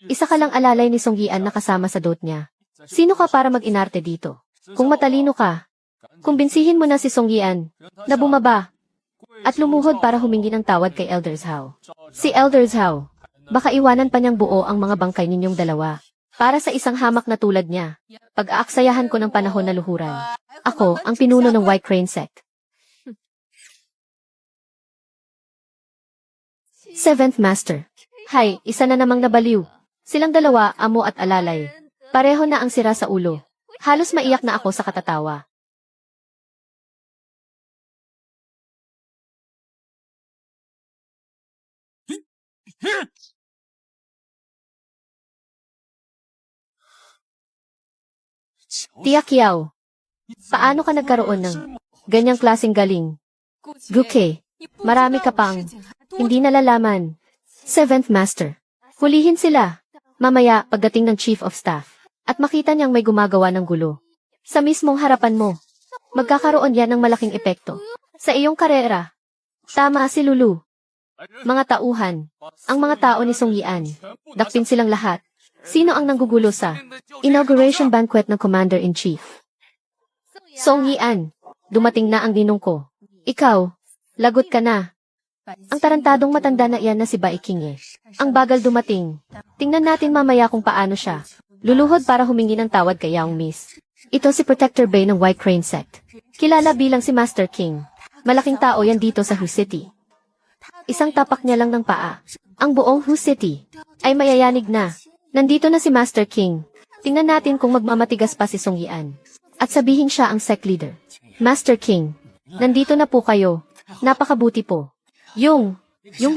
isa ka lang alalay ni Song Yian na kasama sa dot niya. Sino ka para mag-inarte dito? Kung matalino ka, kumbinsihin mo na si Song Yian na bumaba at lumuhod para humingi ng tawad kay Elder Zhao. Si Elder Zhao, baka iwanan pa niyang buo ang mga bangkay ninyong dalawa para sa isang hamak na tulad niya. Pag-aaksayahan ko ng panahon na luhuran. Ako, ang pinuno ng White Crane Sect. Seventh Master. Hay, isa na namang nabaliw. Silang dalawa, amo at alalay. Pareho na ang sira sa ulo. Halos maiyak na ako sa katatawa. Tia Kiao, paano ka nagkaroon ng ganyang klaseng galing? Guke, marami ka pang hindi nalalaman. Seventh Master, hulihin sila. Mamaya, pagdating ng Chief of Staff, at makita niyang may gumagawa ng gulo. Sa mismong harapan mo, magkakaroon yan ng malaking epekto. Sa iyong karera. Tama si Lulu. Mga tauhan, ang mga tao ni Song Yian, dakpin silang lahat. Sino ang nanggugulo sa inauguration banquet ng Commander-in-Chief? Song Yian, dumating na ang ninong ko. Ikaw, lagot ka na. Ang tarantadong matanda na iyan na si Bai Qingye. Ang bagal dumating. Tingnan natin mamaya kung paano siya luluhod para humingi ng tawad kay Young Miss. Ito si Protector Bay ng White Crane Sect. Kilala bilang si Master King. Malaking tao yan dito sa Hu City. Isang tapak niya lang ng paa. Ang buong Hu City ay mayayanig na. Nandito na si Master King. Tingnan natin kung magmamatigas pa si Song Yian. At sabihin siya ang sect leader. Master King, nandito na po kayo. Napakabuti po. Yung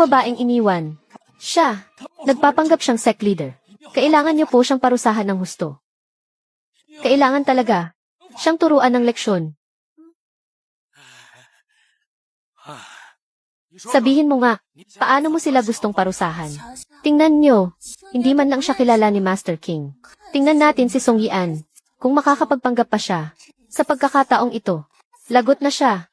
babaeng iniwan. Siya, nagpapanggap siyang sect leader. Kailangan niyo po siyang parusahan ng husto. Kailangan talaga siyang turuan ng leksyon. Sabihin mo nga, paano mo sila gustong parusahan? Tingnan nyo, hindi man lang siya kilala ni Master King. Tingnan natin si Song Yian, kung makakapagpanggap pa siya. Sa pagkakataong ito, lagot na siya.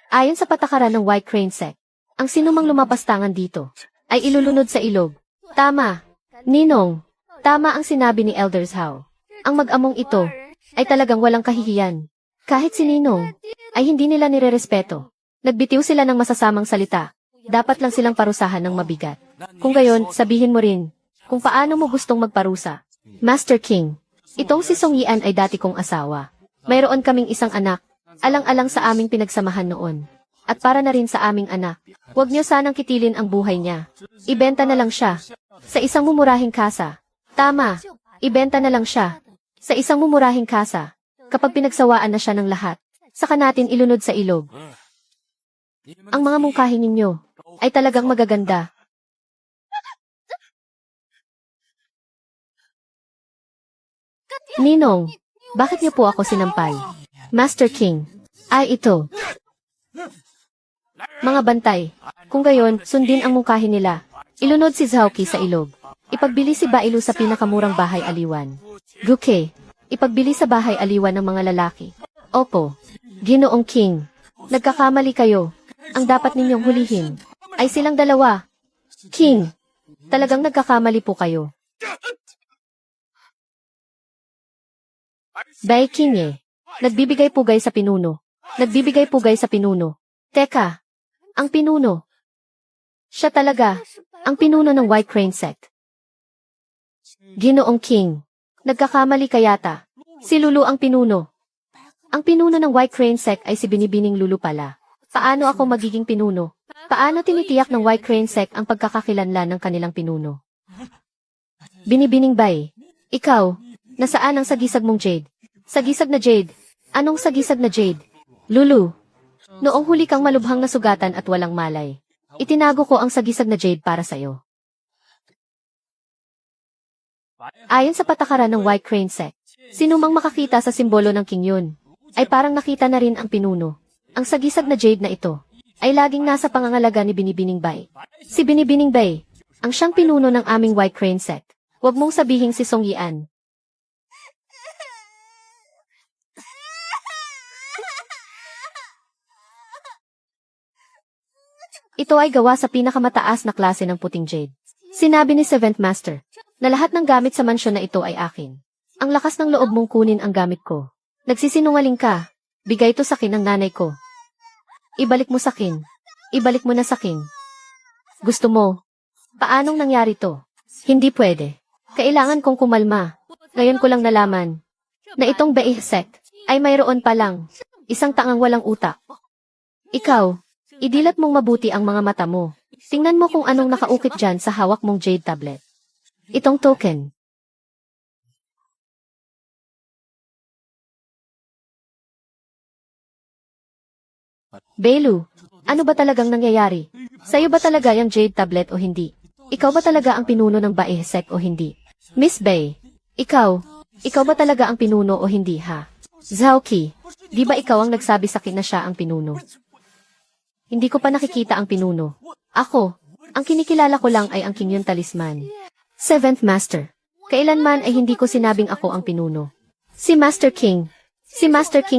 Ayon sa patakaran ng White Crane Sect, ang sinumang lumapastangan dito, ay ilulunod sa ilog. Tama, Ninong, tama ang sinabi ni Elder Zhao. Ang mag-among ito, ay talagang walang kahihiyan. Kahit si Ninong, ay hindi nila nirerespeto. Nagbitiw sila ng masasamang salita. Dapat lang silang parusahan ng mabigat. Kung gayon, sabihin mo rin, kung paano mo gustong magparusa. Master King, itong si Song Yian ay dati kong asawa. Mayroon kaming isang anak, alang-alang sa aming pinagsamahan noon. At para na rin sa aming anak, huwag niyo sanang kitilin ang buhay niya. Ibenta na lang siya. Sa isang mumurahing kasa. Tama, ibenta na lang siya. Sa isang mumurahing kasa. Kapag pinagsawaan na siya ng lahat, saka natin ilunod sa ilog. Ang mga mungkahi ninyo ay talagang magaganda. Ninong, bakit niyo po ako sinampal? Master King, ay ito. Mga bantay, kung gayon, sundin ang mungkahi nila. Ilunod si Zhaoqi sa ilog. Ipagbili si Bailu sa pinakamurang bahay aliwan. Guke, ipagbili sa bahay aliwan ng mga lalaki. Opo, Ginoong King, nagkakamali kayo. Ang dapat ninyong hulihin ay silang dalawa. King, talagang nagkakamali po kayo. Bai King nagbibigay pugay sa pinuno. Nagbibigay pugay sa pinuno. Teka, ang pinuno. Siya talaga, ang pinuno ng White Crane Sect. Ginoong King, nagkakamali ka yata. Si Lulu ang pinuno. Ang pinuno ng White Crane Sect ay si Binibining Lulu pala. Paano ako magiging pinuno? Paano tinitiyak ng White Crane Sect ang pagkakakilanlan ng kanilang pinuno? Binibining Bai, ikaw, nasaan ang sagisag mong Jade? Sagisag na Jade? Anong sagisag na Jade? Lulu, noong huli kang malubhang nasugatan at walang malay, itinago ko ang sagisag na Jade para sa'yo. Ayon sa patakaran ng White Crane Sect, sinumang makakita sa simbolo ng King Yun, ay parang nakita na rin ang pinuno. Ang sagisag na Jade na ito, ay laging nasa pangangalaga ni Binibining Bai. Si Binibining Bai, ang siyang pinuno ng aming White Crane Sect. Huwag mong sabihing si Song Yian. Ito ay gawa sa pinakamataas na klase ng puting Jade. Sinabi ni Seventh Master, na lahat ng gamit sa mansyon na ito ay akin. Ang lakas ng loob mong kunin ang gamit ko. Nagsisinungaling ka. Bigay ito sa akin ng nanay ko. Ibalik mo sa akin. Ibalik mo na sa akin. Gusto mo? Paanong nangyari to? Hindi pwede. Kailangan kong kumalma. Ngayon ko lang nalaman na itong Bai Sect ay mayroon pa lang isang tangang walang utak. Ikaw, idilat mong mabuti ang mga mata mo. Tingnan mo kung anong nakaukit dyan sa hawak mong Jade tablet. Itong token. Bailu, ano ba talagang nangyayari? Sa'yo ba talaga yung Jade tablet o hindi? Ikaw ba talaga ang pinuno ng Bai Sect o hindi? Miss Bai, ikaw ba talaga ang pinuno o hindi ha? Zhaoqi, di ba ikaw ang nagsabi sa akin na siya ang pinuno? Hindi ko pa nakikita ang pinuno. Ako, ang kinikilala ko lang ay ang King Yun Talisman. Seventh Master, kailanman ay hindi ko sinabing ako ang pinuno. Si Master King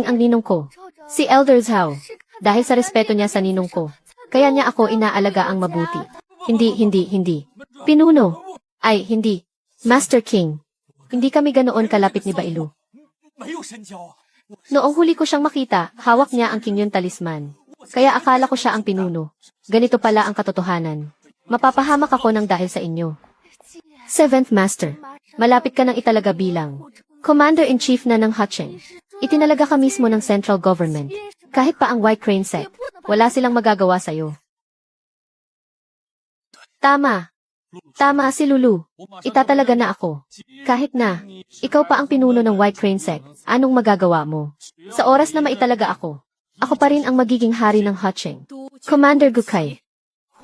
ang ninong ko. Si Elder Zhao. Dahil sa respeto niya sa ninong ko, kaya niya ako inaalaga ang mabuti. Hindi. Pinuno. Ay, hindi. Master King. Hindi kami ganoon kalapit ni Bailu. Noong huli ko siyang makita, hawak niya ang King Yun Talisman. Kaya akala ko siya ang pinuno. Ganito pala ang katotohanan. Mapapahamak ako ng dahil sa inyo. Seventh Master, malapit ka nang italaga bilang Commander-in-Chief na ng Hacheng. Itinalaga ka mismo ng Central Government. Kahit pa ang White Crane Sect, wala silang magagawa sa'yo. Tama si Lulu. Itatalaga na ako. Kahit na, ikaw pa ang pinuno ng White Crane Sect, anong magagawa mo? Sa oras na maitalaga ako pa rin ang magiging hari ng Hacheng. Commander Gukai,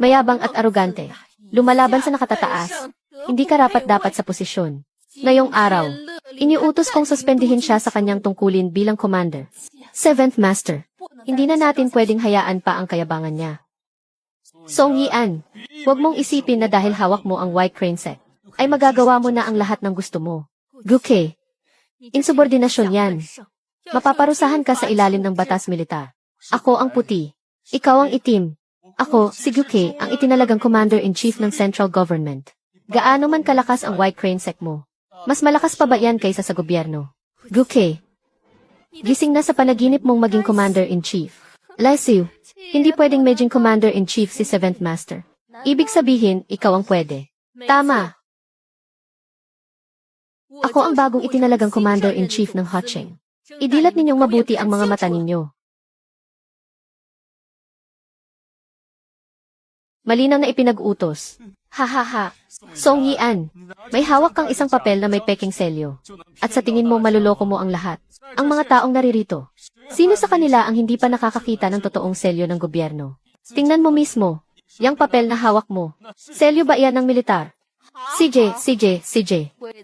mayabang at arogante, lumalaban sa nakatataas, hindi karapat-dapat sa posisyon. Ngayong araw, iniutos kong suspendihin siya sa kanyang tungkulin bilang commander. Seventh Master, hindi na natin pwedeng hayaan pa ang kayabangan niya. Song Yian, huwag mong isipin na dahil hawak mo ang White Crane Sect, ay magagawa mo na ang lahat ng gusto mo. Guke, insubordinasyon yan. Mapaparusahan ka sa ilalim ng batas militar. Ako ang puti. Ikaw ang itim. Ako, si Guke, ang itinalagang Commander-in-Chief ng Central Government. Gaano man kalakas ang White Crane Sect mo, mas malakas pa ba yan kaysa sa gobyerno? Guke, gising na sa panaginip mong maging Commander-in-Chief. Lysiu, hindi pwedeng maging Commander-in-Chief si Seventh Master. Ibig sabihin, ikaw ang pwede. Tama. Ako ang bagong itinalagang Commander-in-Chief ng Hacheng. Idilat ninyong mabuti ang mga mata ninyo. Malinaw na ipinag-utos. Hahaha. Song Yian, may hawak kang isang papel na may peking selyo. At sa tingin mo maluloko mo ang lahat. Ang mga taong naririto. Sino sa kanila ang hindi pa nakakakita ng totoong selyo ng gobyerno? Tingnan mo mismo. Yang papel na hawak mo. Selyo ba iyan ng militar? CJ.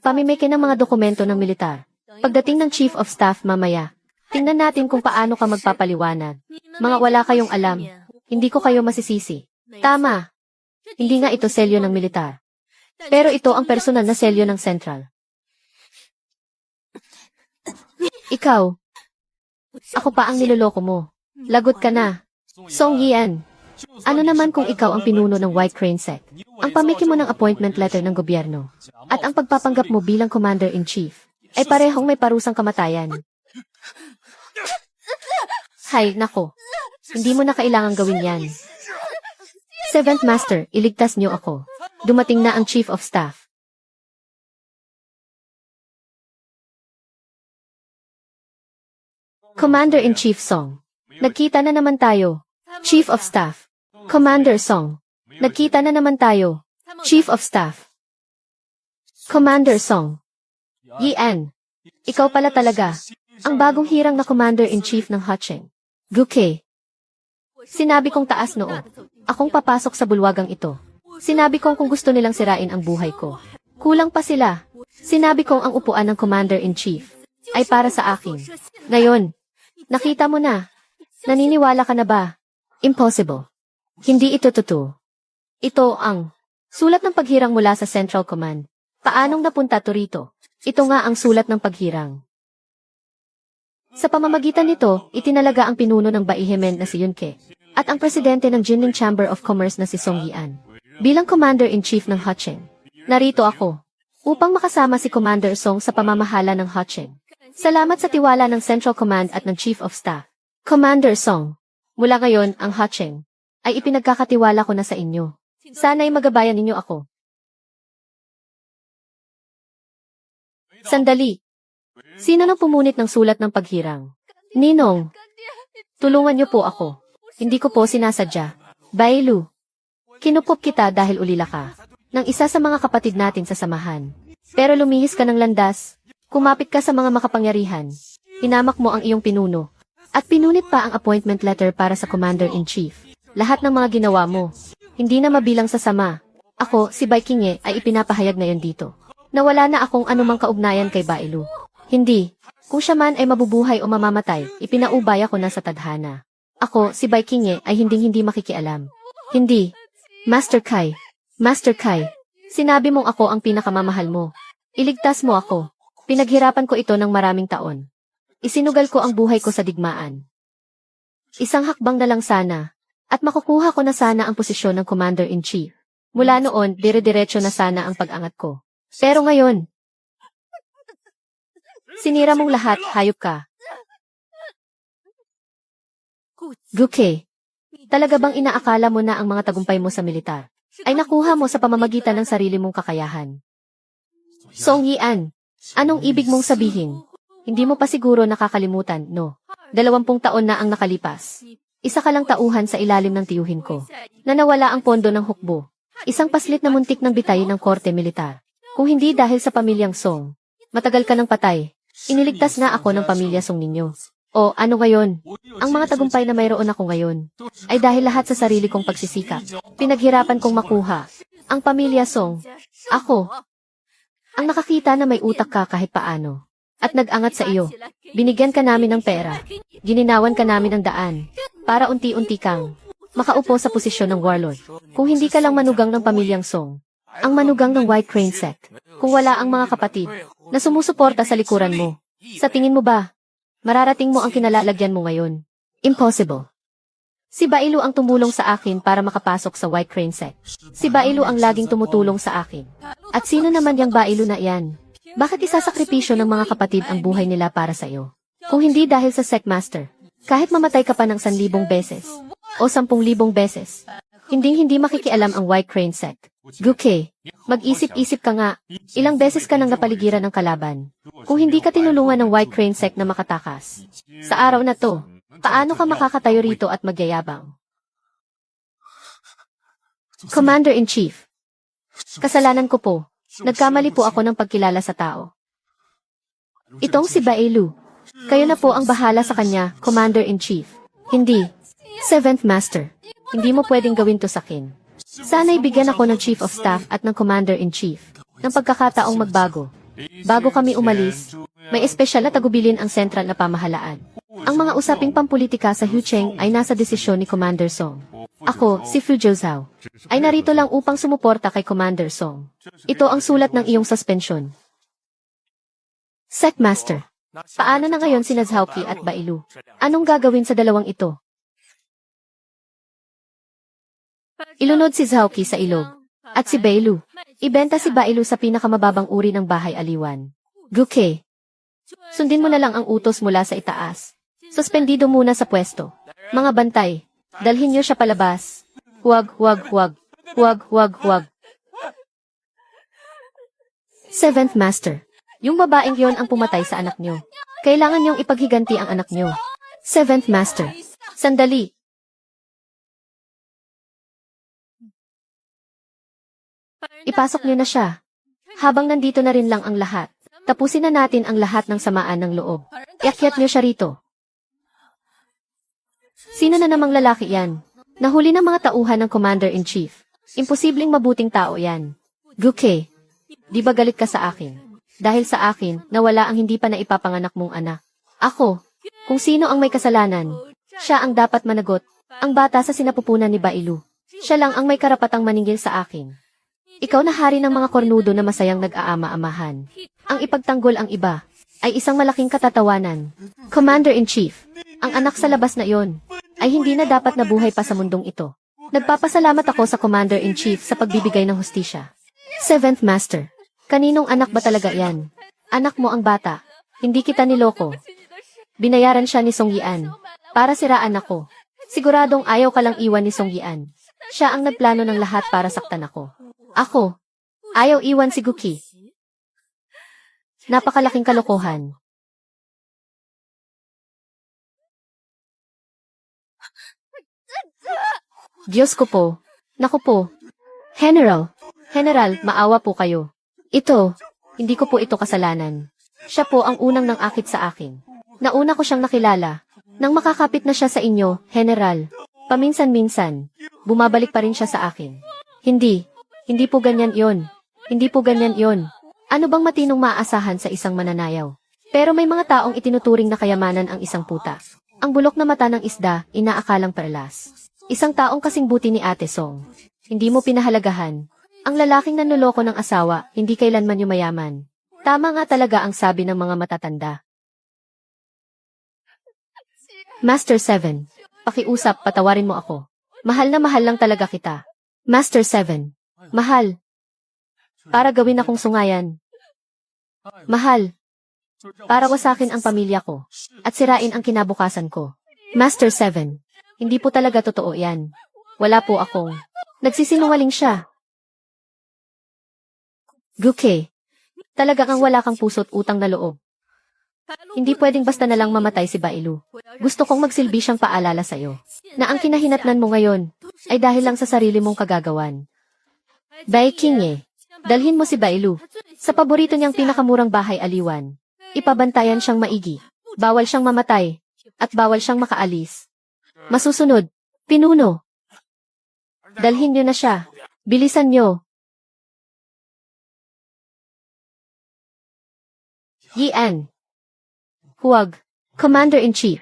Pamimeke ng mga dokumento ng militar. Pagdating ng Chief of Staff mamaya, tingnan natin kung paano ka magpapaliwanag. Mga wala kayong alam. Hindi ko kayo masisisi. Tama. Hindi nga ito selyo ng militar. Pero ito ang personal na selyo ng Central. Ikaw. Ako pa ang niloloko mo. Lagot ka na. Song Yian. Ano naman kung ikaw ang pinuno ng White Crane Sect? Ang pamiki mo ng appointment letter ng gobyerno. At ang pagpapanggap mo bilang Commander-in-Chief ay parehong may parusang kamatayan. Hay, nako. Hindi mo na kailangang gawin yan. Seventh Master, iligtas niyo ako. Dumating na ang Chief of Staff. Commander-in-Chief Song. Nagkita na naman tayo. Chief of Staff. Commander Song. Nagkita na naman tayo. Chief of Staff. Commander Song. Yian. Ikaw pala talaga. Ang bagong hirang na Commander-in-Chief ng Hacheng. Guke. Sinabi kong taas noo. Akong papasok sa bulwagang ito. Sinabi kong kung gusto nilang sirain ang buhay ko. Kulang pa sila. Sinabi kong ang upuan ng Commander-in-Chief ay para sa akin. Ngayon, nakita mo na. Naniniwala ka na ba? Impossible. Hindi ito totoo. Ito ang sulat ng paghirang mula sa Central Command. Paanong napunta to rito? Ito nga ang sulat ng paghirang. Sa pamamagitan nito, itinalaga ang pinuno ng Baihemen na si Yunke at ang presidente ng Jinling Chamber of Commerce na si Song Yian. Bilang Commander-in-Chief ng Hacheng, narito ako upang makasama si Commander Song sa pamamahala ng Hacheng. Salamat sa tiwala ng Central Command at ng Chief of Staff. Commander Song, mula ngayon ang Hacheng ay ipinagkakatiwala ko na sa inyo. Sana'y magabayan ninyo ako. Sandali. Sino nang pumunit ng sulat ng paghirang? Ninong, tulungan niyo po ako. Hindi ko po sinasadya. Bailu, kinupop kita dahil ulila ka ng isa sa mga kapatid natin sa samahan. Pero lumihis ka ng landas, kumapit ka sa mga makapangyarihan, hinamak mo ang iyong pinuno, at pinunit pa ang appointment letter para sa Commander-in-Chief. Lahat ng mga ginawa mo, hindi na mabilang sa sama. Ako, si Baikinge, ay ipinapahayag ngayon dito. Nawala na akong anumang kaugnayan kay Bailu. Hindi. Kung siya man ay mabubuhay o mamamatay, ipinaubaya ko na sa tadhana. Ako, si Baikinge, ay hindi makikialam. Hindi. Master Kai. Sinabi mong ako ang pinakamamahal mo. Iligtas mo ako. Pinaghirapan ko ito ng maraming taon. Isinugal ko ang buhay ko sa digmaan. Isang hakbang na lang sana. At makukuha ko na sana ang posisyon ng Commander-in-Chief. Mula noon, dire-diretso na sana ang pag-angat ko. Pero ngayon, sinira mong lahat, hayop ka. Guke, talaga bang inaakala mo na ang mga tagumpay mo sa militar ay nakuha mo sa pamamagitan ng sarili mong kakayahan? Song Yian, anong ibig mong sabihin? Hindi mo pa siguro nakakalimutan, no? 20 taon na ang nakalipas. Isa ka lang tauhan sa ilalim ng tiyuhin ko, na nawala ang pondo ng hukbo. Isang paslit na muntik ng bitay ng korte militar. Kung hindi dahil sa pamilyang Song, matagal ka ng patay. Iniligtas na ako ng pamilya Song ninyo. O ano ngayon? Ang mga tagumpay na mayroon ako ngayon, ay dahil lahat sa sarili kong pagsisikap. Pinaghirapan kong makuha. Ang pamilya Song, ako, ang nakakita na may utak ka kahit paano. At nag-angat sa iyo. Binigyan ka namin ng pera. Gininawan ka namin ng daan. Para unti-unti kang makaupo sa posisyon ng warlord. Kung hindi ka lang manugang ng pamilyang Song, ang manugang ng White Crane sect, kung wala ang mga kapatid na sumusuporta sa likuran mo, sa tingin mo ba, mararating mo ang kinalalagyan mo ngayon? Impossible. Si Bailu ang tumulong sa akin para makapasok sa White Crane sect. Si Bailu ang laging tumutulong sa akin. At sino naman yung Bailu na iyan? Bakit isasakripisyo ng mga kapatid ang buhay nila para sa iyo? Kung hindi dahil sa Sect Master, kahit mamatay ka pa ng 1,000 beses o 10,000 beses, hindi makikialam ang White Crane sect. Guke, mag-isip-isip ka nga, ilang beses ka nang napaligiran ng kalaban. Kung hindi ka tinulungan ng White Crane sect na makatakas, sa araw na to, paano ka makakatayo rito at magyayabang? Commander-in-Chief, kasalanan ko po. Nagkamali po ako ng pagkilala sa tao. Itong si Bailu. Kayo na po ang bahala sa kanya, Commander-in-Chief. Hindi. Seventh Master. Hindi mo pwedeng gawin to sa akin. Sana'y bigyan ako ng Chief of Staff at ng Commander-in-Chief ng pagkakataong magbago. Bago kami umalis, may espesyal na tagubilin ang sentral na pamahalaan. Ang mga usaping pampolitika sa Hucheng ay nasa desisyon ni Commander Song. Ako, si Fu Jiuzhao, ay narito lang upang sumuporta kay Commander Song. Ito ang sulat ng iyong suspensyon. Sect Master, paano na ngayon sina Zhaoqi at Bailu? Anong gagawin sa dalawang ito? Ilunod si Zhaoqi sa ilog, at si Bailu. Ibenta si Bailu sa pinakamababang uri ng bahay aliwan. Guke, sundin mo na lang ang utos mula sa itaas. Suspendido muna sa pwesto. Mga bantay, dalhin niyo siya palabas. Huwag. Seventh Master, yung babaeng yon ang pumatay sa anak niyo. Kailangan niyong ipaghiganti ang anak niyo. Seventh Master, sandali. Ipasok niyo na siya. Habang nandito na rin lang ang lahat, tapusin na natin ang lahat ng samaan ng loob. Iakyat niyo siya rito. Sino na namang lalaki yan? Nahuli ng mga tauhan ng Commander-in-Chief. Imposibleng mabuting tao yan. Guke, di ba galit ka sa akin? Dahil sa akin, nawala ang hindi pa na ipapanganak mong anak. Ako, kung sino ang may kasalanan, siya ang dapat managot. Ang bata sa sinapupunan ni Bailu. Siya lang ang may karapatang maningil sa akin. Ikaw na hari ng mga kornudo na masayang nag-aama-amahan. Ang ipagtanggol ang iba ay isang malaking katatawanan. Commander-in-Chief, ang anak sa labas na iyon ay hindi na dapat nabuhay pa sa mundong ito. Nagpapasalamat ako sa Commander-in-Chief sa pagbibigay ng hustisya. Seventh Master, kaninong anak ba talaga yan? Anak mo ang bata. Hindi kita niloko. Binayaran siya ni Song Yian para siraan ako. Siguradong ayaw ka lang iwan ni Song Yian. Siya ang nagplano ng lahat para saktan ako. Ako, ayaw iwan si Guki. Napakalaking kalokohan. Diyos ko po. Naku po. General, maawa po kayo. Ito, hindi ko po ito kasalanan. Siya po ang unang nang-akit sa akin. Nauna ko siyang nakilala. Nang makakapit na siya sa inyo, General, paminsan-minsan, bumabalik pa rin siya sa akin. Hindi po ganyan yon. Hindi po ganyan yon. Ano bang matinong maaasahan sa isang mananayaw? Pero may mga taong itinuturing na kayamanan ang isang puta. Ang bulok na mata ng isda, inaakalang perlas. Isang taong kasing buti ni Ate Song. Hindi mo pinahalagahan. Ang lalaking nanloloko ng asawa, hindi kailanman yumayaman. Tama nga talaga ang sabi ng mga matatanda. Master 7, pakiusap, patawarin mo ako. Mahal na mahal lang talaga kita. Master 7, mahal. Para gawin akong sungayan. Mahal. Para wasakin ang pamilya ko. At sirain ang kinabukasan ko. Master 7, hindi po talaga totoo yan. Wala po akong. Nagsisinungaling siya. Guke, talagang wala kang puso't utang na loob. Hindi pwedeng basta na lang mamatay si Bailu. Gusto kong magsilbi siyang paalala sa'yo, na ang kinahinatnan mo ngayon, ay dahil lang sa sarili mong kagagawan. Bai Qingye, dalhin mo si Bailu, sa paborito niyang pinakamurang bahay aliwan. Ipabantayan siyang maigi, bawal siyang mamatay, at bawal siyang makaalis. Masusunod, pinuno. Dalhin niyo na siya, bilisan niyo. Yian. Huwag. Commander-in-Chief.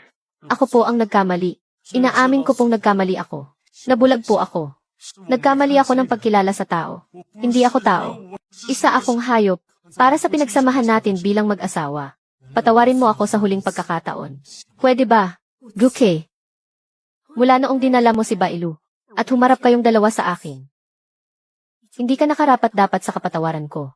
Ako po ang nagkamali. Inaamin ko pong nagkamali ako. Nabulag po ako. Nagkamali ako ng pagkilala sa tao. Hindi ako tao. Isa akong hayop. Para sa pinagsamahan natin bilang mag-asawa. Patawarin mo ako sa huling pagkakataon. Pwede ba? Guke. Mula noong dinala mo si Bailu, at humarap kayong dalawa sa akin. Hindi ka nakarapat-dapat sa kapatawaran ko.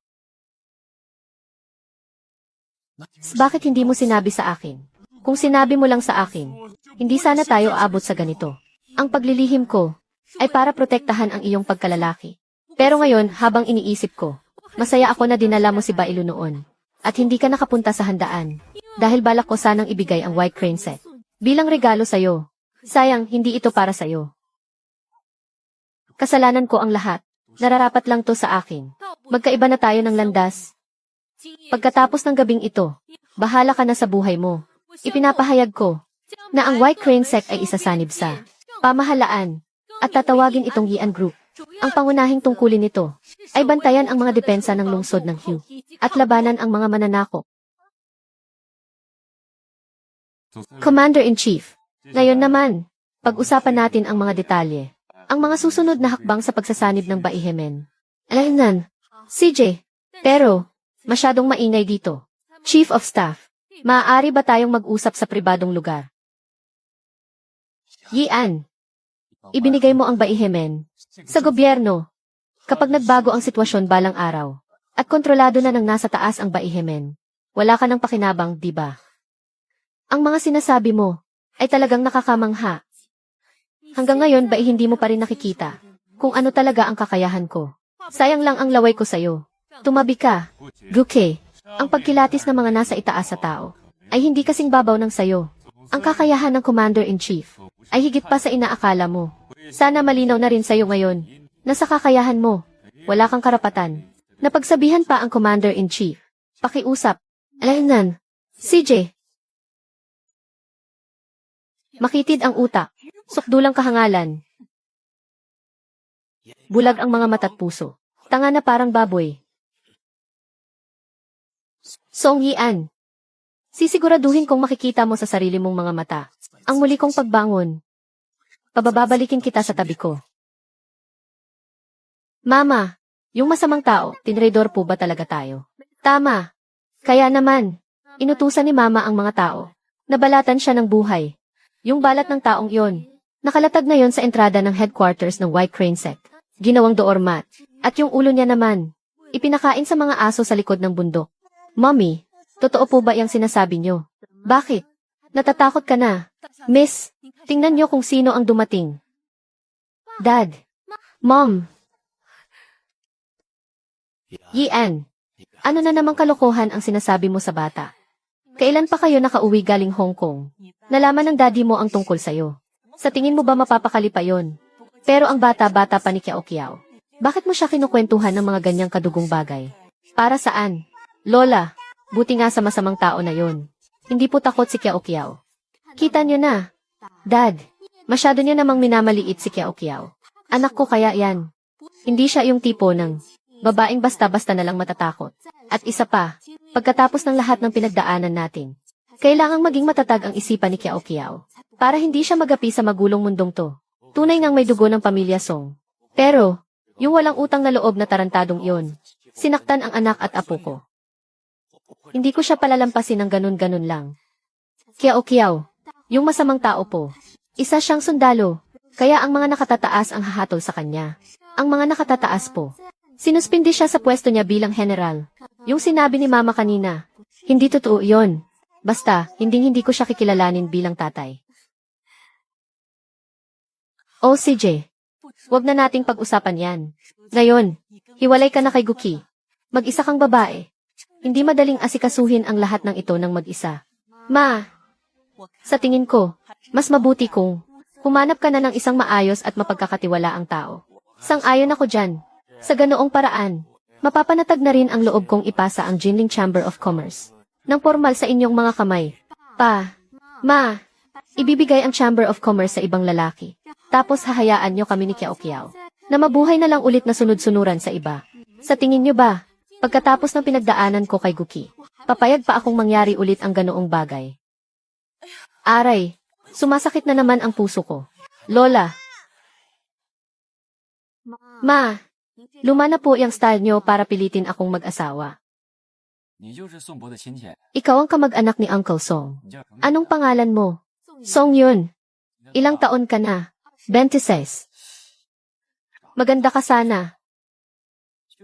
Bakit hindi mo sinabi sa akin? Kung sinabi mo lang sa akin, hindi sana tayo aabot sa ganito. Ang paglilihim ko ay para protektahan ang iyong pagkalalaki. Pero ngayon, habang iniisip ko, masaya ako na dinala mo si Bailu noon. At hindi ka nakapunta sa handaan. Dahil balak ko sanang ibigay ang white crane set. Bilang regalo sa'yo. Sayang, hindi ito para sa'yo. Kasalanan ko ang lahat. Nararapat lang to sa akin. Magkaiba na tayo ng landas. Pagkatapos ng gabing ito, bahala ka na sa buhay mo. Ipinapahayag ko na ang white crane sect ay isasanib sa pamahalaan at tatawagin itong Yian Group. Ang pangunahing tungkulin nito ay bantayan ang mga depensa ng lungsod ng Hue at labanan ang mga mananakop. Commander-in-Chief, ngayon naman, pag-usapan natin ang mga detalye. Ang mga susunod na hakbang sa pagsasanib ng Baihemen. Alaynan, CJ, pero, masyadong maingay dito. Chief of Staff, maaari ba tayong mag-usap sa pribadong lugar? Yian, ibinigay mo ang Baihemen sa gobyerno. Kapag nagbago ang sitwasyon balang araw, at kontrolado na ng nasa taas ang Baihemen, wala ka ng pakinabang, di ba? Ang mga sinasabi mo ay talagang nakakamangha. Hanggang ngayon ba hindi mo pa rin nakikita kung ano talaga ang kakayahan ko? Sayang lang ang laway ko sa'yo. Tumabi ka. Guke, ang pagkilatis ng mga nasa itaas sa tao ay hindi kasing babaw ng sayo. Ang kakayahan ng Commander-in-Chief ay higit pa sa inaakala mo. Sana malinaw na rin sa'yo ngayon na sa kakayahan mo, wala kang karapatan. Napagsabihan pa ang Commander-in-Chief. Pakiusap. Alaynan. CJ. Makitid ang utak. Sukdulang kahangalan. Bulag ang mga mata't puso. Tanga na parang baboy. Song Yian. Sisiguraduhin kong makikita mo sa sarili mong mga mata. Ang muli kong pagbangon. Pabababalikin kita sa tabi ko. Mama, yung masamang tao, tinredor po ba talaga tayo? Tama. Kaya naman, inutusan ni Mama ang mga tao. Nabalatan siya ng buhay. Yung balat ng taong iyon, nakalatag na yon sa entrada ng headquarters ng White Crane Sect. Ginawang doormat. At yung ulo niya naman, ipinakain sa mga aso sa likod ng bundok. Mommy, totoo po ba yung sinasabi niyo? Bakit? Natatakot ka na? Miss, tingnan niyo kung sino ang dumating. Dad. Mom. Yian, ano na namang kalokohan ang sinasabi mo sa bata? Kailan pa kayo nakauwi galing Hong Kong? Nalaman ng daddy mo ang tungkol sa'yo. Sa tingin mo ba mapapakali pa yon? Pero ang bata-bata pa ni Kiao Kiao. Bakit mo siya kinukwentuhan ng mga ganyang kadugong bagay? Para saan? Lola, buti nga sa masamang tao na yon. Hindi po takot si Kiao Kiao. Kita niyo na. Dad, masyado niya namang minamaliit si Kiao Kiao. Anak ko kaya yan. Hindi siya yung tipo ng babaeng basta-basta na lang matatakot. At isa pa, pagkatapos ng lahat ng pinagdaanan natin, kailangang maging matatag ang isipan ni Kiao Kiao para hindi siya magapi sa magulong mundong to. Tunay ngang may dugo ng pamilya Song. Pero, yung walang utang na loob na tarantadong iyon, sinaktan ang anak at apo ko. Hindi ko siya palalampasin ng ganun-ganun lang. Kiao Kiao, yung masamang tao po, isa siyang sundalo, kaya ang mga nakatataas ang hahatol sa kanya. Ang mga nakatataas po, sinuspindi siya sa pwesto niya bilang general. Yung sinabi ni Mama kanina, hindi totoo yon. Basta, hindi ko siya kikilalanin bilang tatay. Oh CJ, wag na nating pag-usapan yan. Ngayon, hiwalay ka na kay Guki. Mag-isa kang babae. Hindi madaling asikasuhin ang lahat ng ito ng mag-isa. Ma, sa tingin ko, mas mabuti kung humanap ka na ng isang maayos at mapagkakatiwalaang tao. Sang-ayon ako dyan. Sa ganoong paraan, mapapanatag na rin ang loob kong ipasa ang Jinling Chamber of Commerce ng formal sa inyong mga kamay. Ma, ibibigay ang Chamber of Commerce sa ibang lalaki. Tapos hahayaan nyo kami ni Kiao Kiao na mabuhay na lang ulit na sunod-sunuran sa iba. Sa tingin nyo ba, pagkatapos ng pinagdaanan ko kay Guki, papayag pa akong mangyari ulit ang ganoong bagay? Aray, sumasakit na naman ang puso ko. Lola, Ma, luma na po yung style nyo para pilitin akong mag-asawa. 你就是宋博的亲戚， Ikaw ang kamag-anak ni Uncle Song. 你叫什么？ Anong pangalan mo? Song yun. Ilang taon ka na? 26. Maganda ka sana.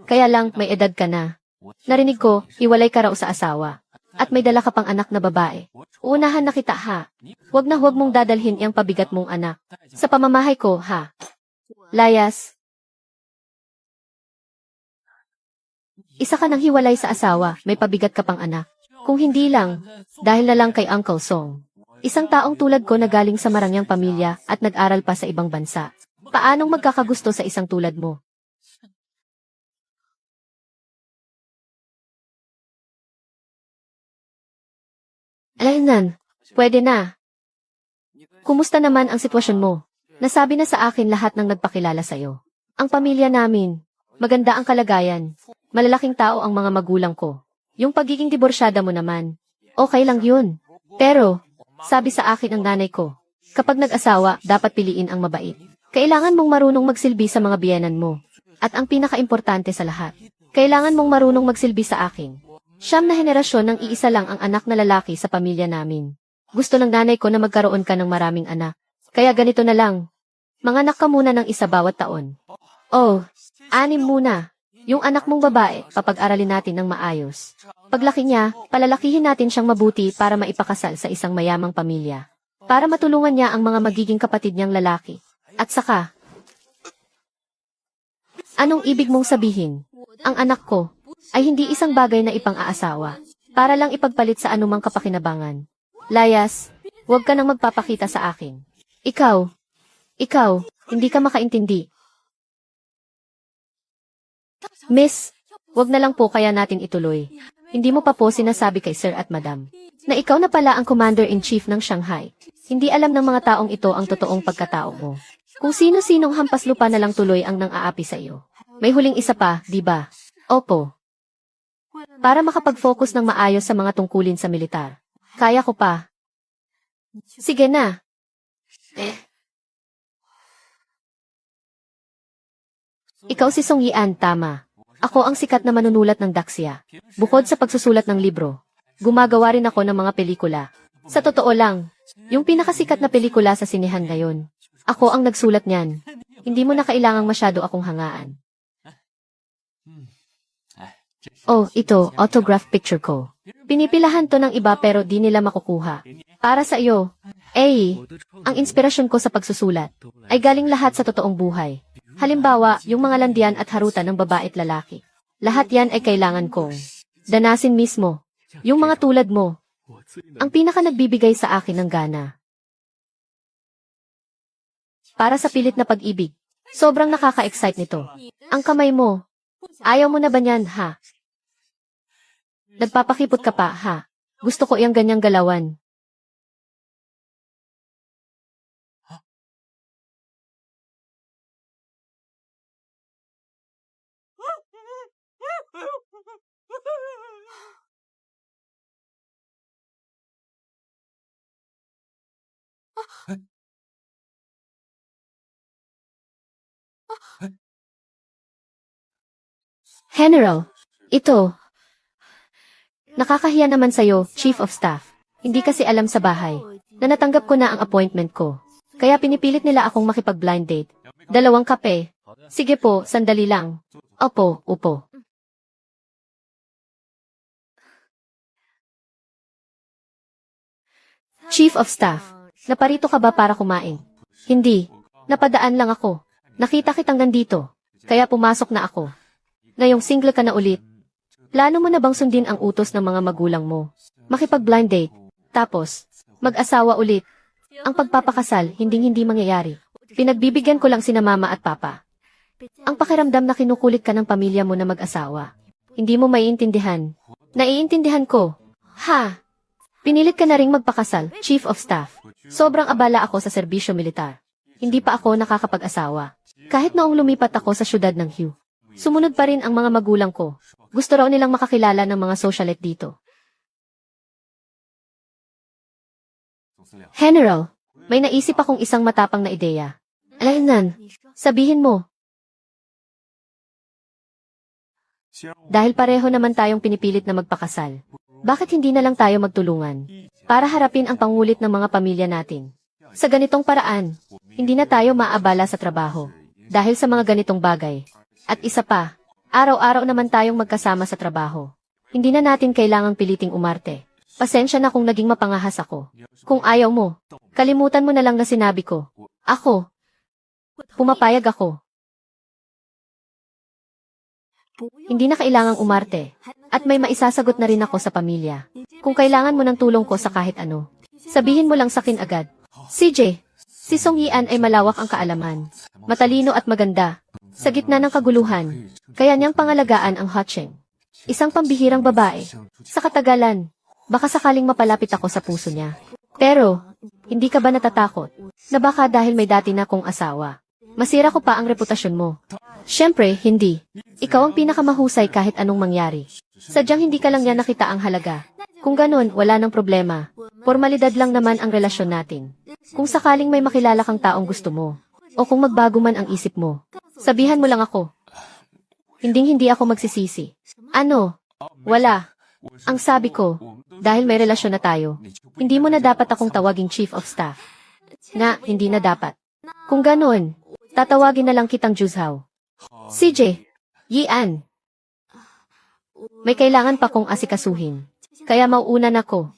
Kaya lang may edad ka na. Narinig ko, hiwalay ka raw sa asawa. At may dala ka pang anak na babae. Uunahan na kita ha. Huwag na huwag mong dadalhin yung pabigat mong anak. Sa pamamahay ko ha. Layas. Isa ka nang hiwalay sa asawa, may pabigat ka pang anak. Kung hindi lang, dahil na lang kay Uncle Song. Isang taong tulad ko na galing sa marangyang pamilya at nag-aral pa sa ibang bansa. Paanong magkakagusto sa isang tulad mo? Alaynan, pwede na. Kumusta naman ang sitwasyon mo? Nasabi na sa akin lahat ng nagpakilala sa'yo. Ang pamilya namin, maganda ang kalagayan. Malalaking tao ang mga magulang ko. Yung pagiging diborsyada mo naman, okay lang yun. Pero, sabi sa akin ang nanay ko, kapag nag-asawa, dapat piliin ang mabait. Kailangan mong marunong magsilbi sa mga biyenan mo. At ang pinaka-importante sa lahat, kailangan mong marunong magsilbi sa akin. 9 na henerasyon ng iisa lang ang anak na lalaki sa pamilya namin. Gusto ng nanay ko na magkaroon ka ng maraming anak. Kaya ganito na lang. Manganak ka muna ng isa bawat taon. Oh, 6 muna. Yung anak mong babae, papag-aralin natin ng maayos. Paglaki niya, palalakihin natin siyang mabuti para maipakasal sa isang mayamang pamilya. Para matulungan niya ang mga magiging kapatid niyang lalaki. At saka, anong ibig mong sabihin? Ang anak ko ay hindi isang bagay na ipang-aasawa. Para lang ipagpalit sa anumang kapakinabangan. Layas, huwag ka nang magpapakita sa akin. Ikaw, hindi ka makaintindi. Miss, wag na lang po kaya natin ituloy. Hindi mo pa po sinasabi kay Sir at Madam na ikaw na pala ang Commander-in-Chief ng Shanghai. Hindi alam ng mga taong ito ang totoong pagkatao mo. Kung sino-sinong hampas lupa na lang tuloy ang nang-aapi sa iyo. May huling isa pa, di ba? Opo. Para makapag-focus ng maayos sa mga tungkulin sa militar. Kaya ko pa. Sige na. Ikaw si Song Yian, tama. Ako ang sikat na manunulat ng Daxia. Bukod sa pagsusulat ng libro, gumagawa rin ako ng mga pelikula. Sa totoo lang, yung pinakasikat na pelikula sa sinehan ngayon, ako ang nagsulat niyan. Hindi mo na kailangang masyado akong hangaan. Oh, ito, autograph picture ko. Pinipilahan to ng iba pero di nila makukuha. Para sa iyo, ang inspirasyon ko sa pagsusulat ay galing lahat sa totoong buhay. Halimbawa, yung mga landian at harutan ng babae at lalaki. Lahat yan ay kailangan kong danasin mismo. Yung mga tulad mo, ang pinaka nagbibigay sa akin ng gana. Para sa pilit na pag-ibig, sobrang nakaka-excite nito. Ang kamay mo, ayaw mo na ba niyan, ha? Nagpapakipot ka pa, ha? Gusto ko yung ganyang galawan. General, ito. Nakakahiya naman sa'yo, Chief of Staff. Hindi kasi alam sa bahay na natanggap ko na ang appointment ko. Kaya pinipilit nila akong makipag-blind date. 2 kape. Sige po, sandali lang. Opo, upo. Chief of Staff, naparito ka ba para kumain? Hindi. Napadaan lang ako. Nakita kitang nandito. Kaya pumasok na ako. Ngayong single ka na ulit. Plano mo na bang sundin ang utos ng mga magulang mo? Makipag-blind date. Tapos, mag-asawa ulit. Ang pagpapakasal, hinding-hindi mangyayari. Pinagbibigyan ko lang sina mama at papa. Ang pakiramdam na kinukulit ka ng pamilya mo na mag-asawa. Hindi mo maiintindihan. Naiintindihan ko. Ha? Pinilit ka na ring magpakasal, Chief of Staff. Sobrang abala ako sa serbisyo militar. Hindi pa ako nakakapag-asawa. Kahit noong lumipat ako sa syudad ng Hue. Sumunod pa rin ang mga magulang ko. Gusto raw nilang makakilala ng mga socialite dito. General, may naisip akong isang matapang na ideya. Alaynan, sabihin mo. Dahil pareho naman tayong pinipilit na magpakasal. Bakit hindi na lang tayo magtulungan? Para harapin ang pangulit ng mga pamilya natin. Sa ganitong paraan, hindi na tayo maabala sa trabaho. Dahil sa mga ganitong bagay. At isa pa, araw-araw naman tayong magkasama sa trabaho. Hindi na natin kailangang piliting umarte. Pasensya na kung naging mapangahas ako. Kung ayaw mo, kalimutan mo na lang na sinabi ko. Ako. Pumapayag ako. Hindi na kailangang umarte. At may maisasagot na rin ako sa pamilya. Kung kailangan mo ng tulong ko sa kahit ano, sabihin mo lang sakin agad. CJ, si Song Yian ay malawak ang kaalaman. Matalino at maganda. Sa gitna ng kaguluhan, kaya niyang pangalagaan ang Hacheng. Isang pambihirang babae. Sa katagalan, baka sakaling mapalapit ako sa puso niya. Pero, hindi ka ba natatakot na baka dahil may dati na kong asawa, masira ko pa ang reputasyon mo? Siyempre, hindi. Ikaw ang pinakamahusay kahit anong mangyari. Sadyang hindi ka lang niya nakita ang halaga. Kung ganun, wala nang problema. Formalidad lang naman ang relasyon natin. Kung sakaling may makilala kang taong gusto mo, o kung magbago man ang isip mo, sabihan mo lang ako. Hindi ako magsisisi. Ano? Wala. Ang sabi ko, dahil may relasyon na tayo, hindi mo na dapat akong tawaging Chief of Staff. Na, hindi na dapat. Kung ganun, tatawagin na lang kitang Juzhao. CJ, Yian. May kailangan pa kong asikasuhin. Kaya mauuna na ko.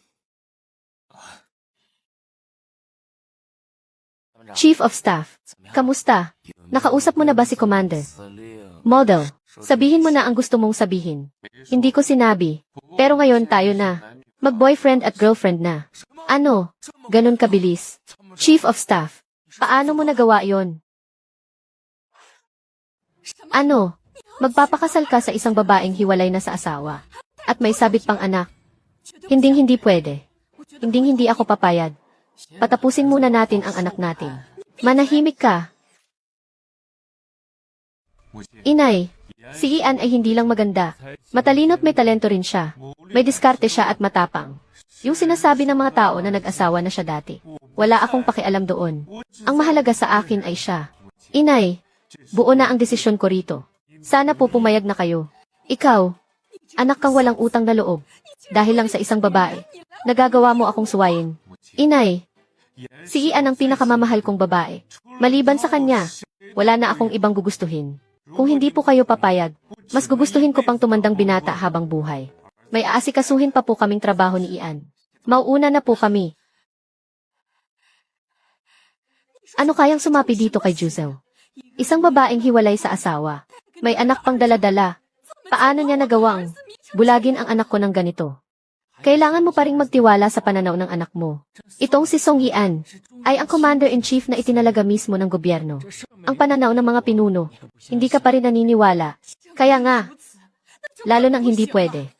Chief of Staff, kamusta? Nakausap mo na ba si Commander? Model, sabihin mo na ang gusto mong sabihin. Hindi ko sinabi, pero ngayon tayo na. Mag-boyfriend at girlfriend na. Ano? Ganun kabilis. Chief of Staff, paano mo nagawa yon? Ano? Magpapakasal ka sa isang babaeng hiwalay na sa asawa. At may sabit pang anak. Hindi pwede. Hindi ako papayag. Patapusin muna natin ang anak natin. Manahimik ka. Inay, si Ian ay hindi lang maganda. Matalino't may talento rin siya. May diskarte siya at matapang. Yung sinasabi ng mga tao na nag-asawa na siya dati. Wala akong pakialam doon. Ang mahalaga sa akin ay siya. Inay, buo na ang desisyon ko rito. Sana po pumayag na kayo. Ikaw, anak kang walang utang na loob. Dahil lang sa isang babae, nagagawa mo akong suwayin. Inay, si Ian ang pinakamamahal kong babae. Maliban sa kanya, wala na akong ibang gugustuhin. Kung hindi po kayo papayag, mas gugustuhin ko pang tumandang binata habang buhay. May aasikasuhin pa po kaming trabaho ni Ian. Mauuna na po kami. Ano kayang sumapi dito kay Juzhao? Isang babaeng hiwalay sa asawa. May anak pang dala-dala. Paano niya nagawang bulagin ang anak ko ng ganito? Kailangan mo pa ring magtiwala sa pananaw ng anak mo. Itong si Song Yian ay ang commander-in-chief na itinalaga mismo ng gobyerno. Ang pananaw ng mga pinuno, hindi ka pa rin naniniwala. Kaya nga, lalo nang hindi pwede.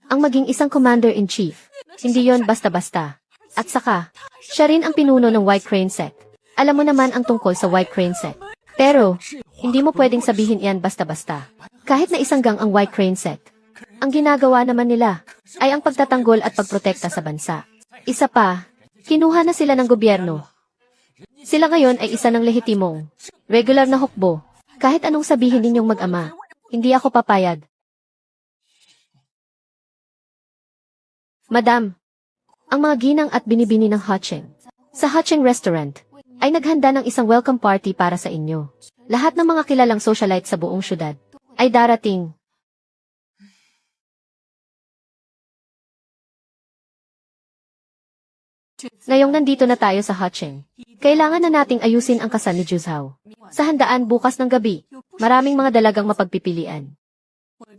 Ang maging isang commander-in-chief, hindi yon basta-basta. At saka, siya rin ang pinuno ng White Crane Sect. Alam mo naman ang tungkol sa White Crane Sect. Pero, hindi mo pwedeng sabihin iyan basta-basta. Kahit na isang gang ang White Crane Sect. Ang ginagawa naman nila ay ang pagtatanggol at pagprotekta sa bansa. Isa pa, kinuha na sila ng gobyerno. Sila ngayon ay isa ng lehitimong, regular na hukbo. Kahit anong sabihin ninyong mag-ama, hindi ako papayag. Madam, ang mga ginang at binibini ng Hacheng sa Hacheng Restaurant ay naghanda ng isang welcome party para sa inyo. Lahat ng mga kilalang socialite sa buong syudad ay darating. Ngayong nandito na tayo sa Hacheng, kailangan na nating ayusin ang kasal ni Juzhao. Sa handaan bukas ng gabi, maraming mga dalagang mapagpipilian.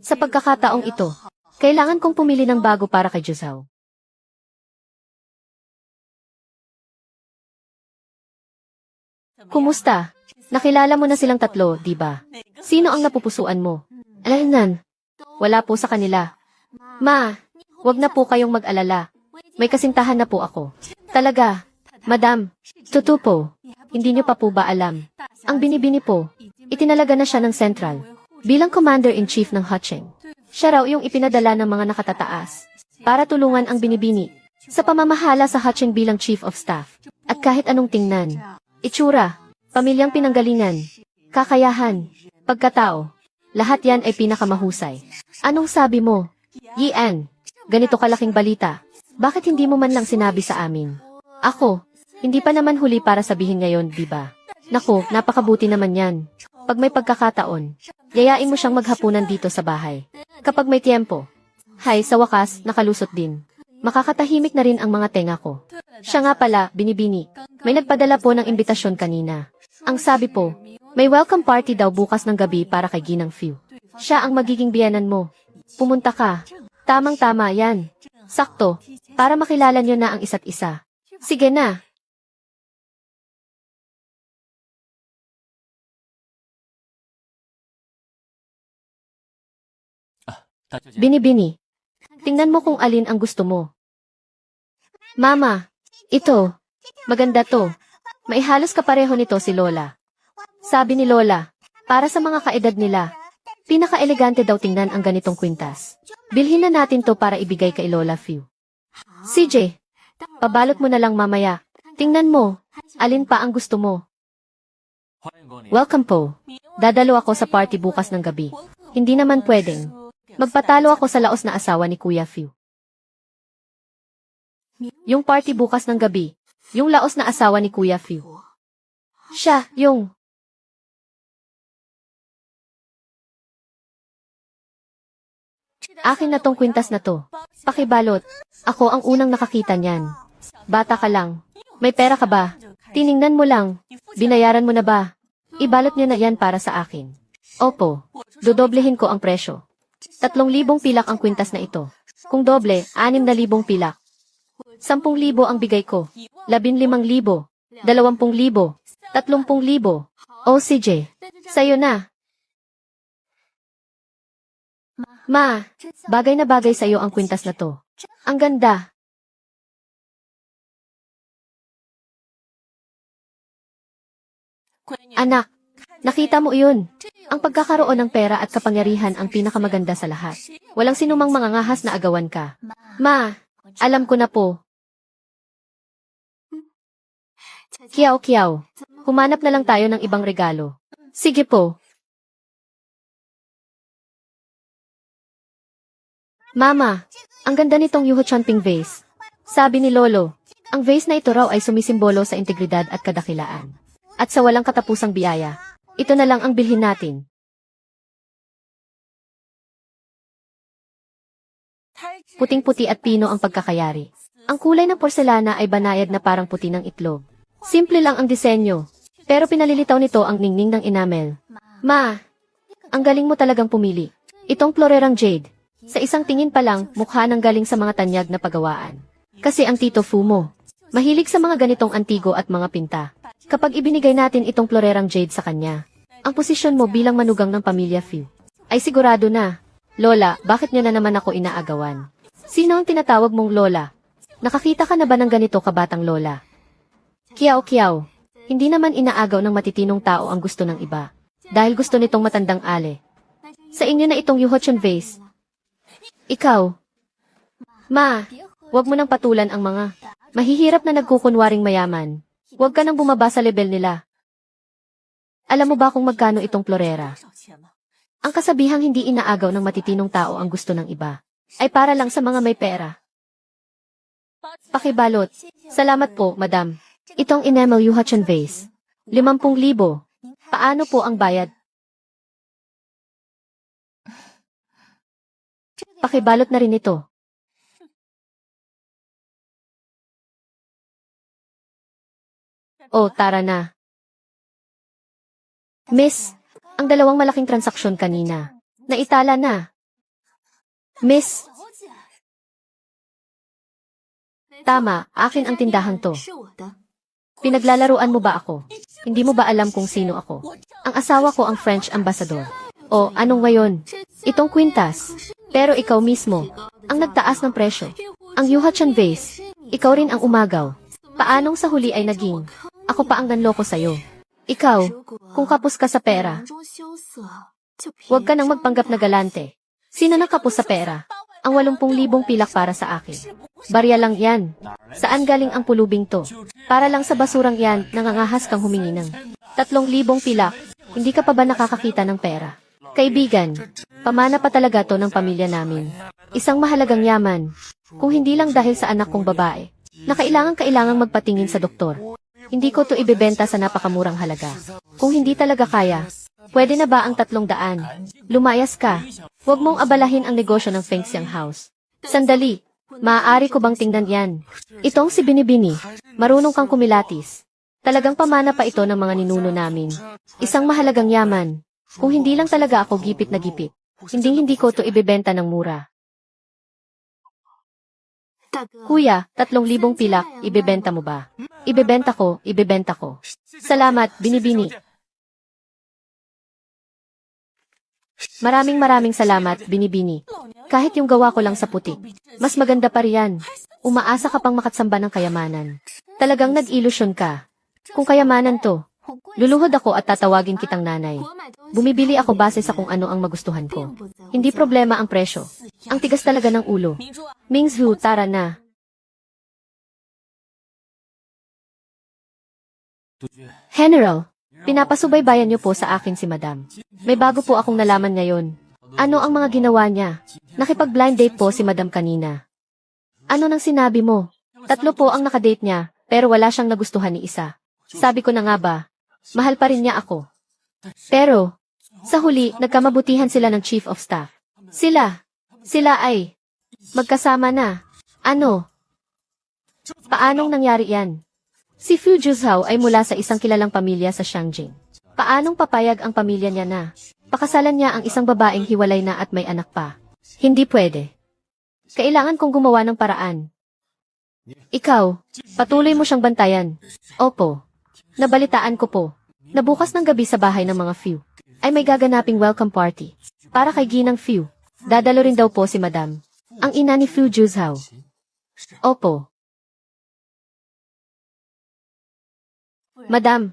Sa pagkakataong ito, kailangan kong pumili ng bago para kay Juzhao. Kumusta? Nakilala mo na silang tatlo, di ba? Sino ang napupusuan mo? Alangan. Wala po sa kanila. Ma, wag na po kayong mag-alala. May kasintahan na po ako. Talaga, Madam, totoo po. Hindi niyo pa po ba alam? Ang binibini po, itinalaga na siya ng Central bilang Commander-in-Chief ng Hacheng. Siya raw yung ipinadala ng mga nakatataas para tulungan ang binibini sa pamamahala sa Hacheng bilang Chief of Staff. At kahit anong tingnan, itsura, pamilyang pinanggalingan, kakayahan, pagkatao, lahat yan ay pinakamahusay. Anong sabi mo? Yian, ganito kalaking balita. Bakit hindi mo man lang sinabi sa amin? Ako, hindi pa naman huli para sabihin ngayon, di ba? Naku, napakabuti naman yan. Pag may pagkakataon, yayain mo siyang maghapunan dito sa bahay. Kapag may tiempo. Hay, sa wakas, nakalusot din. Makakatahimik na rin ang mga tenga ko. Siya nga pala, Binibini. May nagpadala po ng imbitasyon kanina. Ang sabi po, may welcome party daw bukas ng gabi para kay Ginang Fiu. Siya ang magiging biyanan mo. Pumunta ka. Tamang-tama yan. Sakto, para makilala nyo na ang isa't isa. Sige na. Binibini. Tingnan mo kung alin ang gusto mo. Mama, ito. Maganda to. Maihalos kapareho nito si Lola. Sabi ni Lola, para sa mga kaedad nila, pinaka-elegante daw tingnan ang ganitong kwintas. Bilhin na natin to para ibigay kay Lola Fiu. CJ, pabalot mo na lang mamaya. Tingnan mo, alin pa ang gusto mo. Welcome po. Dadalo ako sa party bukas ng gabi. Hindi naman pwedeng. Magpatalo ako sa laos na asawa ni Kuya Fiu. Yung party bukas ng gabi, yung laos na asawa ni Kuya Fiu. Siya, yung... Akin na tong kwintas na to. Pakibalot. Ako ang unang nakakita niyan. Bata ka lang. May pera ka ba? Tiningnan mo lang. Binayaran mo na ba? Ibalot niyo na yan para sa akin. Opo. Dodoblehin ko ang presyo. 3,000 pilak ang kwintas na ito. Kung doble, 6,000 pilak. 10,000 ang bigay ko. 15,000. 20,000. 30,000. O CJ, sa'yo na. Ma, bagay na bagay sa'yo ang kwintas na to. Ang ganda. Anak, nakita mo iyon. Ang pagkakaroon ng pera at kapangyarihan ang pinakamaganda sa lahat. Walang sinumang mangangahas na agawan ka. Ma, alam ko na po. Kiyaw, humanap na lang tayo ng ibang regalo. Sige po. Mama, ang ganda nitong Yuho Chonping vase. Sabi ni Lolo, ang vase na ito raw ay sumisimbolo sa integridad at kadakilaan. At sa walang katapusang biyaya, ito na lang ang bilhin natin. Puting-puti at pino ang pagkakayari. Ang kulay ng porselana ay banayad na parang puti ng itlog. Simple lang ang disenyo, pero pinalilitaw nito ang ningning ng enamel. Ma, ang galing mo talagang pumili. Itong florerang jade. Sa isang tingin pa lang, mukha nang galing sa mga tanyag na pagawaan. Kasi ang Tito Fu mo, mahilig sa mga ganitong antigo at mga pinta. Kapag ibinigay natin itong florerang jade sa kanya, ang posisyon mo bilang manugang ng pamilya Fiu ay sigurado na. Lola, bakit niyo na naman ako inaagawan? Sino ang tinatawag mong Lola? Nakakita ka na ba ng ganito kabatang Lola? Kiyaw, hindi naman inaagaw ng matitinong tao ang gusto ng iba. Dahil gusto nitong matandang ale. Sa inyo na itong Yuhochon vase. Ikaw. Ma, wag mo nang patulan ang mga mahihirap na nagkukunwaring mayaman. Huwag ka nang bumaba sa level nila. Alam mo ba kung magkano itong florera? Ang kasabihang hindi inaagaw ng matitinong tao ang gusto ng iba, ay para lang sa mga may pera. Pakibalot. Salamat po, madam. Itong enamel Yuhochon vase. 50,000. Paano po ang bayad? Pakibalot na rin ito. Oh, tara na. Miss, ang dalawang malaking transaksyon kanina. Naitala na. Miss. Tama, akin ang tindahang to. Pinaglalaruan mo ba ako? Hindi mo ba alam kung sino ako? Ang asawa ko ang French ambassador. O, anong ngayon? Itong kwintas. Pero ikaw mismo, ang nagtaas ng presyo. Ang Yuhochon vase, ikaw rin ang umagaw. Paanong sa huli ay naging? Ako pa ang nanloko sa'yo. Ikaw, kung kapos ka sa pera, huwag ka nang magpanggap na galante. Sino nang kapos sa pera? Ang 80,000 pilak para sa akin. Barya lang yan. Saan galing ang pulubing to? Para lang sa basurang yan, nangangahas kang humingi ng 3,000 pilak. Hindi ka pa ba nakakakita ng pera? Kaibigan, pamana pa talaga to ng pamilya namin. Isang mahalagang yaman. Kung hindi lang dahil sa anak kong babae, na kailangang magpatingin sa doktor. Hindi ko to ibebenta sa napakamurang halaga. Kung hindi talaga kaya, pwede na ba ang 300? Lumayas ka. Huwag mong abalahin ang negosyo ng Feng Xiang House. Sandali. Maaari ko bang tingnan yan? Itong si Binibini. Marunong kang kumilatis. Talagang pamana pa ito ng mga ninuno namin. Isang mahalagang yaman. Kung hindi lang talaga ako gipit na gipit, hindi ko to ibebenta ng mura. Kuya, 3,000 pilak, ibebenta mo ba? Ibebenta ko. Salamat, Binibini. Maraming salamat, Binibini. Kahit yung gawa ko lang sa putik, mas maganda pa riyan. Umaasa ka pang makatsamba ng kayamanan. Talagang nag-ilusyon ka. Kung kayamanan to, luluhod ako at tatawagin kitang nanay. Bumibili ako base sa kung ano ang magustuhan ko. Hindi problema ang presyo. Ang tigas talaga ng ulo. Mingzhu, tara na. General, pinapasubaybayan niyo po sa akin si Madam. May bago po akong nalaman ngayon. Ano ang mga ginawa niya? Nakipag-blind date po si Madam kanina. Ano nang sinabi mo? 3 po ang nakadate niya, pero wala siyang nagustuhan ni isa. Sabi ko na nga ba, mahal pa rin niya ako. Pero, sa huli, nagkamabutihan sila ng Chief of Staff. Sila ay magkasama na. Ano? Paanong nangyari yan? Si Fu Juzhao ay mula sa isang kilalang pamilya sa Shangjing. Paanong papayag ang pamilya niya na pakasalan niya ang isang babaeng hiwalay na at may anak pa? Hindi pwede. Kailangan kong gumawa ng paraan. Ikaw, patuloy mo siyang bantayan. Opo. Nabalitaan ko po, na bukas ng gabi sa bahay ng mga Fu, ay may gaganaping welcome party. Para kay Ginang Fu. Dadalo rin daw po si Madam, ang ina ni Fu Juzhao. Opo. Madam,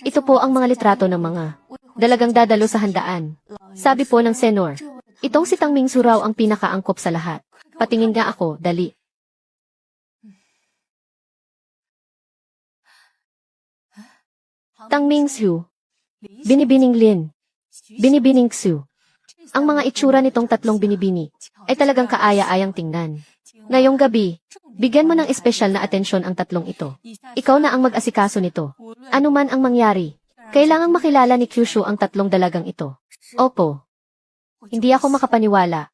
ito po ang mga litrato ng mga dalagang dadalo sa handaan. Sabi po ng senor, itong si Tang Mingzhu raw ang pinakaangkop sa lahat. Patingin nga ako, dali. Tang Mingzhu, Binibining Lin, Binibining Xu. Ang mga itsura nitong 3 binibini ay talagang kaaya-ayang tingnan. Ngayong gabi, bigyan mo ng espesyal na atensyon ang 3 ito. Ikaw na ang mag-asikaso nito. Ano man ang mangyari, kailangang makilala ni Kyushu ang 3 dalagang ito. Opo. Hindi ako makapaniwala.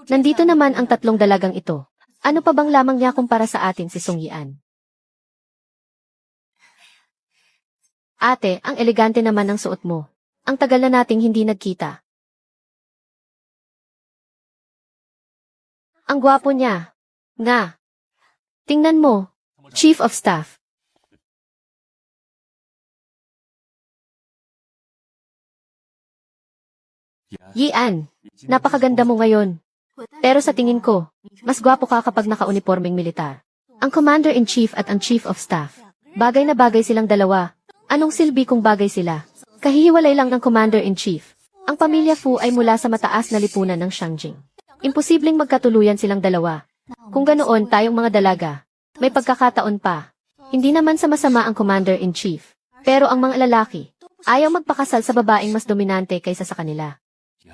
Nandito naman ang 3 dalagang ito. Ano pa bang lamang niya kumpara sa atin si Song Yian? Ate, ang elegante naman ng suot mo. Ang tagal na nating hindi nagkita. Ang gwapo niya. Nga. Tingnan mo. Chief of Staff. Yian, napakaganda mo ngayon. Pero sa tingin ko, mas gwapo ka kapag naka-uniformeng militar. Ang Commander-in-Chief at ang Chief of Staff. Bagay na bagay silang dalawa. Anong silbi kung bagay sila? Kahihiwalay lang ng Commander-in-Chief. Ang pamilya Fu ay mula sa mataas na lipunan ng Shangjing. Imposibleng magkatuluyan silang dalawa. Kung ganoon tayong mga dalaga, may pagkakataon pa. Hindi naman sa masama ang Commander-in-Chief. Pero ang mga lalaki, ayaw magpakasal sa babaeng mas dominante kaysa sa kanila.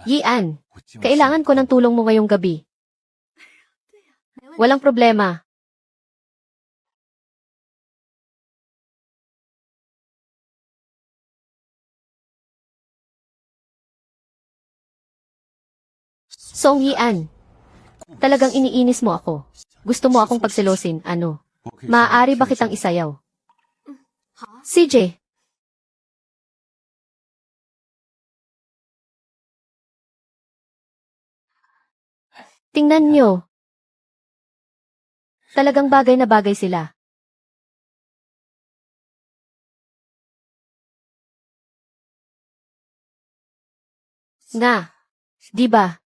Yian, kailangan ko ng tulong mo ngayong gabi. Walang problema. Song Yian, talagang iniinis mo ako. Gusto mo akong pagselosin, ano? Maaari ba kitang isayaw? CJ. Tingnan nyo. Talagang bagay na bagay sila. Nga. Di ba?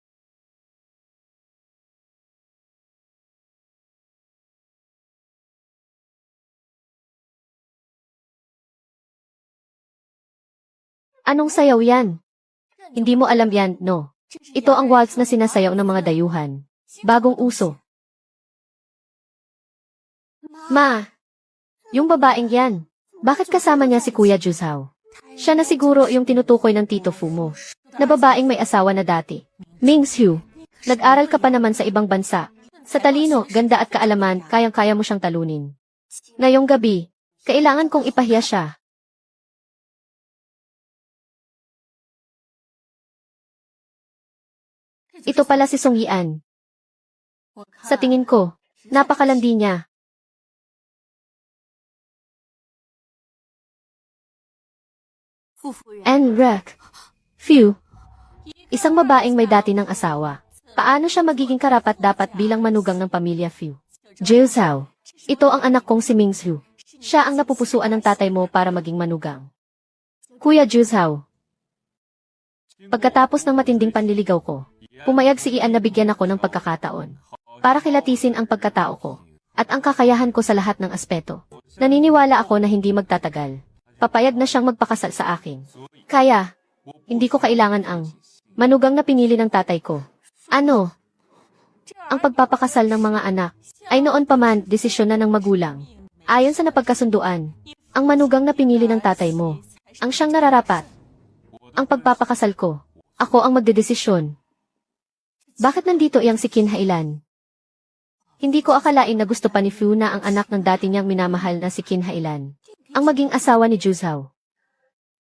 Anong sayaw yan? Hindi mo alam yan, no? Ito ang waltz na sinasayaw ng mga dayuhan. Bagong uso. Ma, yung babaeng yan. Bakit kasama niya si Kuya Juzhao? Siya na siguro yung tinutukoy ng Tito Fu mo. na babaeng may asawa na dati. Mingzhu, nag-aral ka pa naman sa ibang bansa. Sa talino, ganda at kaalaman, kayang-kaya mo siyang talunin. Ngayong gabi, kailangan kong ipahiya siya. Ito pala si Song Yian. Sa tingin ko, napakalandi niya. And Rek. Phew. Isang babaeng may dati ng asawa. Paano siya magiging karapat-dapat bilang manugang ng pamilya Phew? Jiu Zhao. Ito ang anak kong si Mingzhu. Siya ang napupusuan ng tatay mo para maging manugang. Kuya Jiu Zhao. Pagkatapos ng matinding panliligaw ko, pumayag si Ian na bigyan ako ng pagkakataon para kilatisin ang pagkatao ko at ang kakayahan ko sa lahat ng aspeto. Naniniwala ako na hindi magtatagal. Papayag na siyang magpakasal sa akin. Kaya, hindi ko kailangan ang manugang na pinili ng tatay ko. Ano? Ang pagpapakasal ng mga anak ay noon pa man desisyon na ng magulang. Ayon sa napagkasunduan, ang manugang na pinili ng tatay mo ang siyang nararapat. Ang pagpapakasal ko, ako ang magdedesisyon. Bakit nandito iyang si Qin Hailan? Hindi ko akalain na gusto pa ni Fu na ang anak ng dati niyang minamahal na si Qin Hailan ang maging asawa ni Jiu Zhao.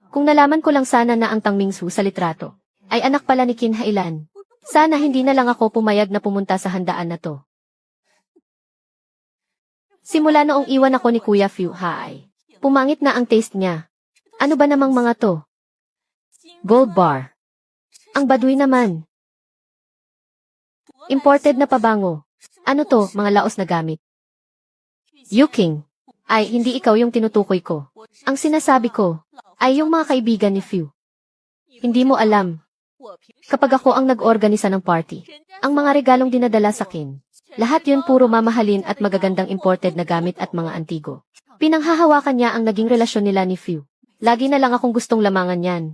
Kung nalaman ko lang sana na ang Tang Mingzhu sa litrato ay anak pala ni Qin Hailan, sana hindi na lang ako pumayag na pumunta sa handaan na to. Simula noong iwan ako ni Kuya Fu ay pumangit na ang taste niya. Ano ba namang mga to? Gold bar. Ang baduy naman. Imported na pabango. Ano to, mga laos na gamit? Yuking. Ay, hindi ikaw yung tinutukoy ko. Ang sinasabi ko, ay yung mga kaibigan ni Fu. Hindi mo alam. Kapag ako ang nag-organisa ng party, ang mga regalong dinadala sa akin, lahat yun puro mamahalin at magagandang imported na gamit at mga antigo. Pinanghahawakan niya ang naging relasyon nila ni Fu. Lagi na lang akong gustong lamangan yan.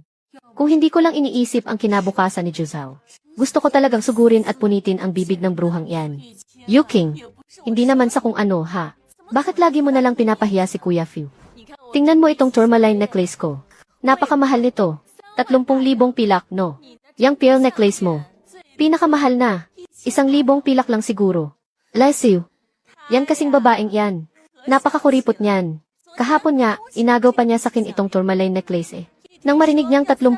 Kung hindi ko lang iniisip ang kinabukasan ni Jiu Zhao, gusto ko talagang sugurin at punitin ang bibig ng bruhang yan. Yuking, hindi naman sa kung ano ha. Bakit lagi mo nalang pinapahiya si Kuya Fu? Tingnan mo itong tourmaline necklace ko. Napakamahal nito. 30,000 pilak, no? Yang pearl necklace mo. Pinakamahal na. 1,000 pilak lang siguro. Lasiw. Yan kasing babaeng yan. Napakakuripot niyan. Kahapon nga, inagaw pa niya sa akin itong tourmaline necklace eh. Nang marinig niyang 30,000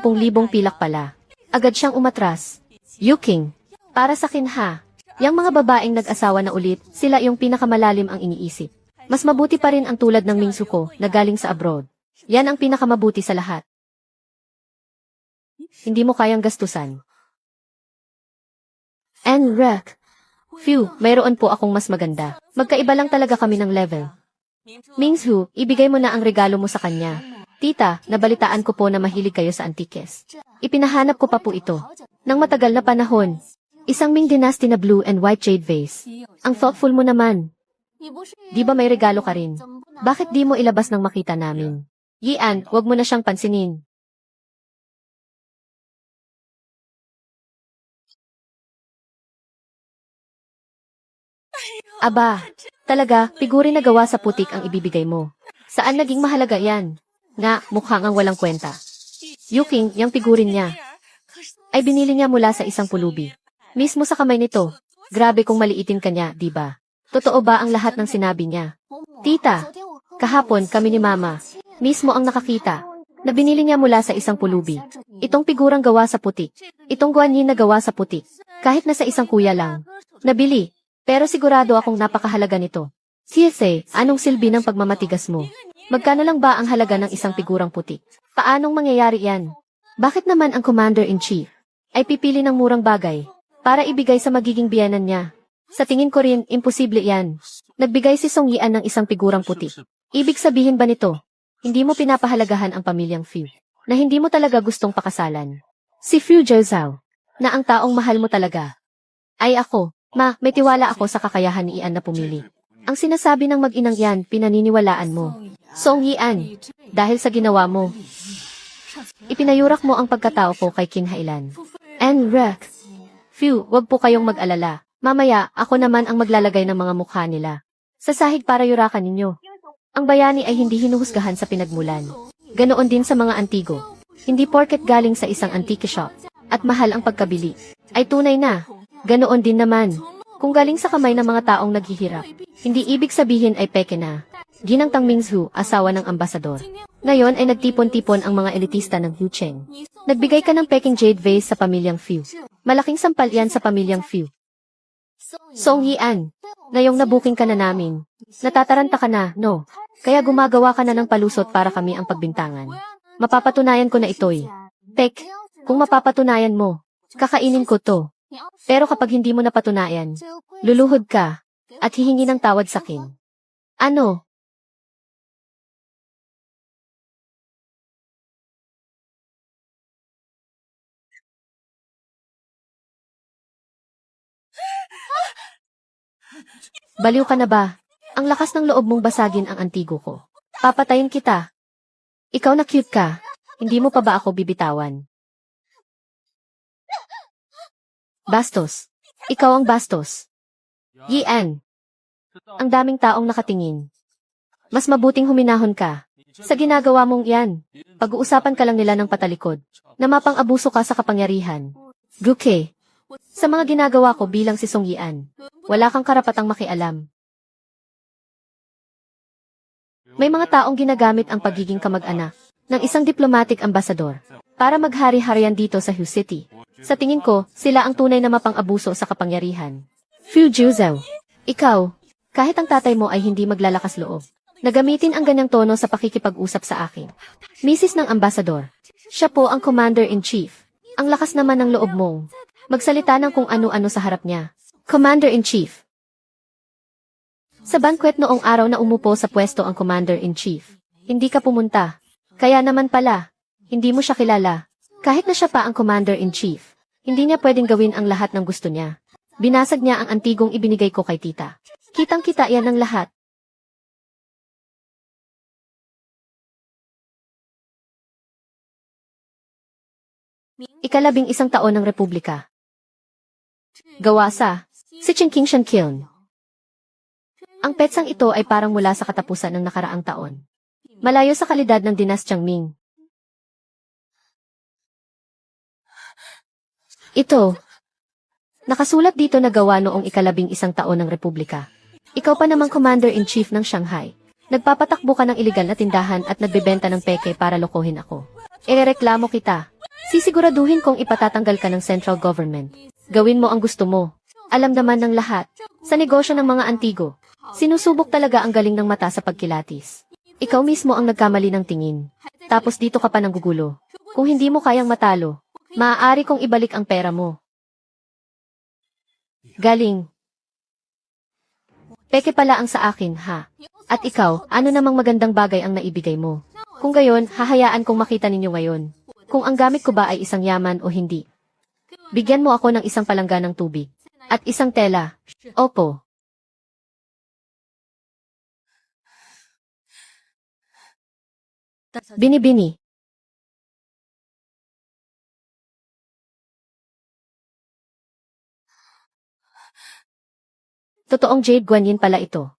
pilak pala, agad siyang umatras. Yuking. Para sa akin ha. Yang mga babaeng nag-asawa na ulit, sila yung pinakamalalim ang iniisip. Mas mabuti pa rin ang tulad ng Mingzhu ko na galing sa abroad. Yan ang pinakamabuti sa lahat. Hindi mo kayang gastusan. And Rek. Phew, mayroon po akong mas maganda. Magkaiba lang talaga kami ng level. Mingzhu, ibigay mo na ang regalo mo sa kanya. Tita, nabalitaan ko po na mahilig kayo sa antikes. Ipinahanap ko pa po ito. Nang matagal na panahon. Isang Ming Dynasty na blue and white jade vase. Ang thoughtful mo naman. Di ba may regalo ka rin? Bakit di mo ilabas nang makita namin? Yian, wag mo na siyang pansinin. Aba, talaga, figure na gawa sa putik ang ibibigay mo. Saan naging mahalaga yan? Nga, mukhang ang walang kwenta. Yuking, yung figurin niya, ay binili niya mula sa isang pulubi. Mismo sa kamay nito. Grabe kung maliitin ka niya, di ba? Totoo ba ang lahat ng sinabi niya? Tita, kahapon kami ni Mama, mismo ang nakakita, na binili niya mula sa isang pulubi. Itong figurang gawa sa putik. Itong guanyin na gawa sa putik. Kahit na sa isang kuya lang. Nabili. Pero sigurado akong napakahalaga nito. CSA, anong silbi ng pagmamatigas mo? Magkano lang ba ang halaga ng isang figurang putik? Paanong mangyayari yan? Bakit naman ang Commander-in-Chief ay pipili ng murang bagay para ibigay sa magiging biyanan niya? Sa tingin ko rin, imposible yan. Nagbigay si Song Yian ng isang figurang puti. Ibig sabihin ba nito, hindi mo pinapahalagahan ang pamilyang Fu, na hindi mo talaga gustong pakasalan? Si Fu Jiu Zhao, na ang taong mahal mo talaga. Ay ako, ma, may tiwala ako sa kakayahan ni Ian na pumili. Ang sinasabi ng mag-inang yan, pinaniniwalaan mo. Song Yian, dahil sa ginawa mo, ipinayurak mo ang pagkatao ko kay Qin Hailan. And Rek, Fu, wag po kayong mag-alala. Mamaya, ako naman ang maglalagay ng mga mukha nila sa sahig para yurakan ninyo. Ang bayani ay hindi hinuhusgahan sa pinagmulan. Ganoon din sa mga antigo. Hindi porket galing sa isang antique shop at mahal ang pagkabili. Ay tunay na. Ganoon din naman. Kung galing sa kamay ng mga taong naghihirap, hindi ibig sabihin ay peke na. Ginang Tang Mingzhu, asawa ng ambasador. Ngayon ay nagtipon-tipon ang mga elitista ng Hucheng. Nagbigay ka ng peking jade vase sa pamilyang Fu. Malaking sampal yan sa pamilyang Fu. Song Yian, ngayong nabuking ka na namin. Natataranta ka na, no? Kaya gumagawa ka na ng palusot para kami ang pagbintangan. Mapapatunayan ko na ito'y. Pek, kung mapapatunayan mo, kakainin ko to. Pero kapag hindi mo napatunayan, luluhod ka, at hihingi ng tawad sa akin. Ano? Baliw ka na ba? Ang lakas ng loob mong basagin ang antigo ko. Papatayin kita. Ikaw na cute ka. Hindi mo pa ba ako bibitawan? Bastos. Ikaw ang bastos. Yian. Ang daming taong nakatingin. Mas mabuting huminahon ka. Sa ginagawa mong iyan, pag-uusapan ka lang nila ng patalikod, na mapang-abuso ka sa kapangyarihan. Guke. Sa mga ginagawa ko bilang si Song Yian, wala kang karapatang makialam. May mga taong ginagamit ang pagiging kamag-anak ng isang diplomatic ambassador para maghari-harian dito sa Hu City. Sa tingin ko, sila ang tunay na mapang-abuso sa kapangyarihan. Fu Juzhou, ikaw, kahit ang tatay mo ay hindi maglalakas loob, nagamitin ang ganyang tono sa pakikipag-usap sa akin. Misis ng ambassador, siya po ang commander-in-chief. Ang lakas naman ng loob mong magsalita ng kung ano-ano sa harap niya. Commander-in-chief. Sa banquet noong araw na umupo sa pwesto ang Commander-in-Chief, hindi ka pumunta. Kaya naman pala, hindi mo siya kilala. Kahit na siya pa ang Commander-in-Chief, hindi niya pwedeng gawin ang lahat ng gusto niya. Binasag niya ang antigong ibinigay ko kay tita. Kitang-kita yan ng lahat. Ika-11 taon ng Republika. Gawa sa si Qing Qingshan. Ang petsang ito ay parang mula sa katapusan ng nakaraang taon. Malayo sa kalidad ng dinastyang Ming. Ito. Nakasulat dito na gawa noong ika-11 taon ng Republika. Ikaw pa namang Commander-in-Chief ng Shanghai. Nagpapatakbo ka ng iligal na tindahan at nagbebenta ng peke para lokohin ako. Irereklamo kita. Sisiguraduhin kong ipatatanggal ka ng central government. Gawin mo ang gusto mo. Alam naman ng lahat. Sa negosyo ng mga antigo, sinusubok talaga ang galing ng mata sa pagkilatis. Ikaw mismo ang nagkamali ng tingin. Tapos dito ka pa nanggugulo. Kung hindi mo kayang matalo, maaari kong ibalik ang pera mo. Galing. Peke pala ang sa akin, ha? At ikaw, ano namang magandang bagay ang naibigay mo? Kung gayon, hahayaan kong makita ninyo ngayon. Kung ang gamit ko ba ay isang yaman o hindi. Bigyan mo ako ng isang palangganang tubig. At isang tela. Opo. Bini-bini. Totoong jade guanyin pala ito.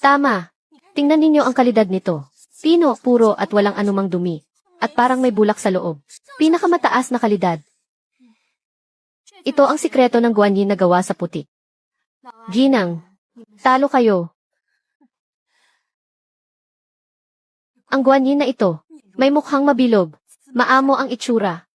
Tama. Tingnan ninyo ang kalidad nito. Pino, puro at walang anumang dumi. At parang may bulak sa loob. Pinakamataas na kalidad. Ito ang sikreto ng guanyin na gawa sa putik. Ginang. Talo kayo. Ang guanyin na ito, may mukhang mabilog, maamo ang itsura,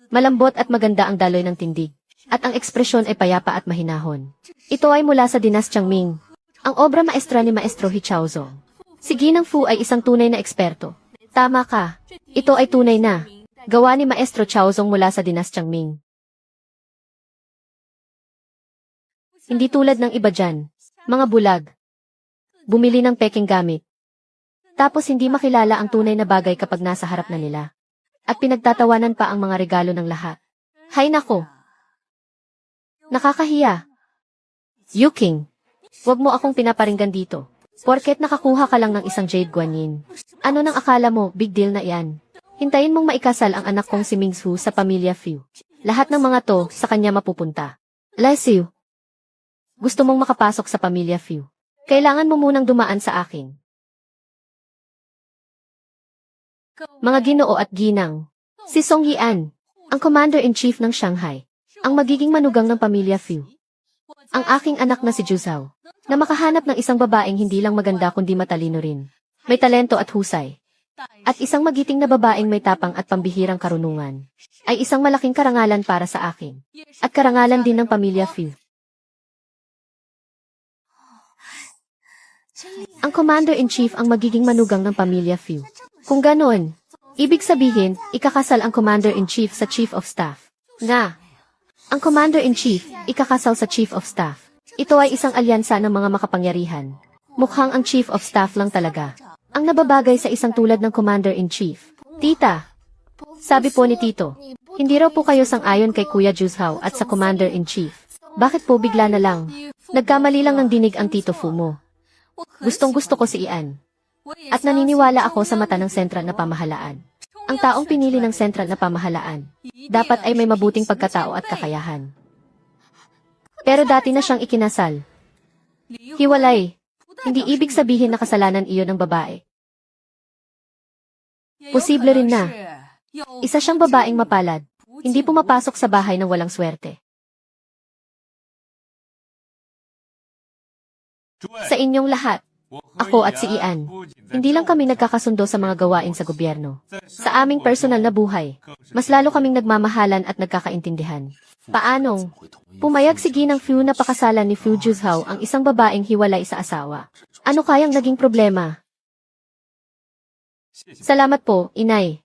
malambot at maganda ang daloy ng tindig, at ang ekspresyon ay payapa at mahinahon. Ito ay mula sa dinastyang Ming, ang obra maestra ni Maestro He Chaozong. Si Ginang Fu ay isang tunay na eksperto. Tama ka, ito ay tunay na, gawa ni Maestro Chaozong mula sa dinastyang Ming. Hindi tulad ng iba dyan, mga bulag. Bumili ng peking gamit. Tapos hindi makilala ang tunay na bagay kapag nasa harap na nila. At pinagtatawanan pa ang mga regalo ng lahat. Hay nako! Nakakahiya. Yuking, wag mo akong pinaparinggan dito. Porket nakakuha ka lang ng isang jade guanyin. Ano nang akala mo, big deal na iyan? Hintayin mong maikasal ang anak kong si Mingzhu sa pamilya Fu. Lahat ng mga to sa kanya mapupunta. Lesiu. Gusto mong makapasok sa pamilya Fu. Kailangan mo munang dumaan sa akin. Mga ginoo at ginang. Si Song Yian. Ang Commander-in-Chief ng Shanghai. Ang magiging manugang ng pamilya Fu. Ang aking anak na si Juzhao. Na makahanap ng isang babaeng hindi lang maganda kundi matalino rin. May talento at husay. At isang magiting na babaeng may tapang at pambihirang karunungan. Ay isang malaking karangalan para sa akin. At karangalan din ng pamilya Fu. Ang Commander-in-Chief ang magiging manugang ng pamilya Fu. Kung ganoon, ibig sabihin, ikakasal ang Commander-in-Chief sa Chief of Staff. Nga. Ang Commander-in-Chief, ikakasal sa Chief of Staff. Ito ay isang alyansa ng mga makapangyarihan. Mukhang ang Chief of Staff lang talaga. Ang nababagay sa isang tulad ng Commander-in-Chief. Tita, sabi po ni Tito, hindi raw po kayo sang-ayon kay Kuya Juzhao at sa Commander-in-Chief. Bakit po bigla na lang? Nagkamali lang ng dinig ang Tito Fu mo. Gustong-gusto ko si Ian. At naniniwala ako sa mata ng sentral na pamahalaan. Ang taong pinili ng sentral na pamahalaan, dapat ay may mabuting pagkatao at kakayahan. Pero dati na siyang ikinasal. Hiwalay. Hindi ibig sabihin na kasalanan iyon ng babae. Posible rin na. Isa siyang babaeng mapalad. Hindi pumapasok sa bahay ng walang swerte. Sa inyong lahat, ako at si Ian, hindi lang kami nagkakasundo sa mga gawain sa gobyerno. Sa aming personal na buhay, mas lalo kaming nagmamahalan at nagkakaintindihan. Paanong? Pumayag si Ginang Fu na pakasalan ni Fu Juzhao ang isang babaeng hiwalay sa asawa. Ano kayang naging problema? Salamat po, Inay.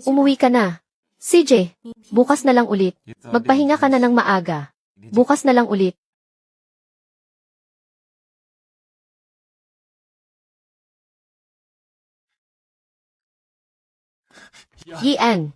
Umuwi ka na. CJ, bukas na lang ulit. Magpahinga ka na ng maaga. Bukas na lang ulit. Ian,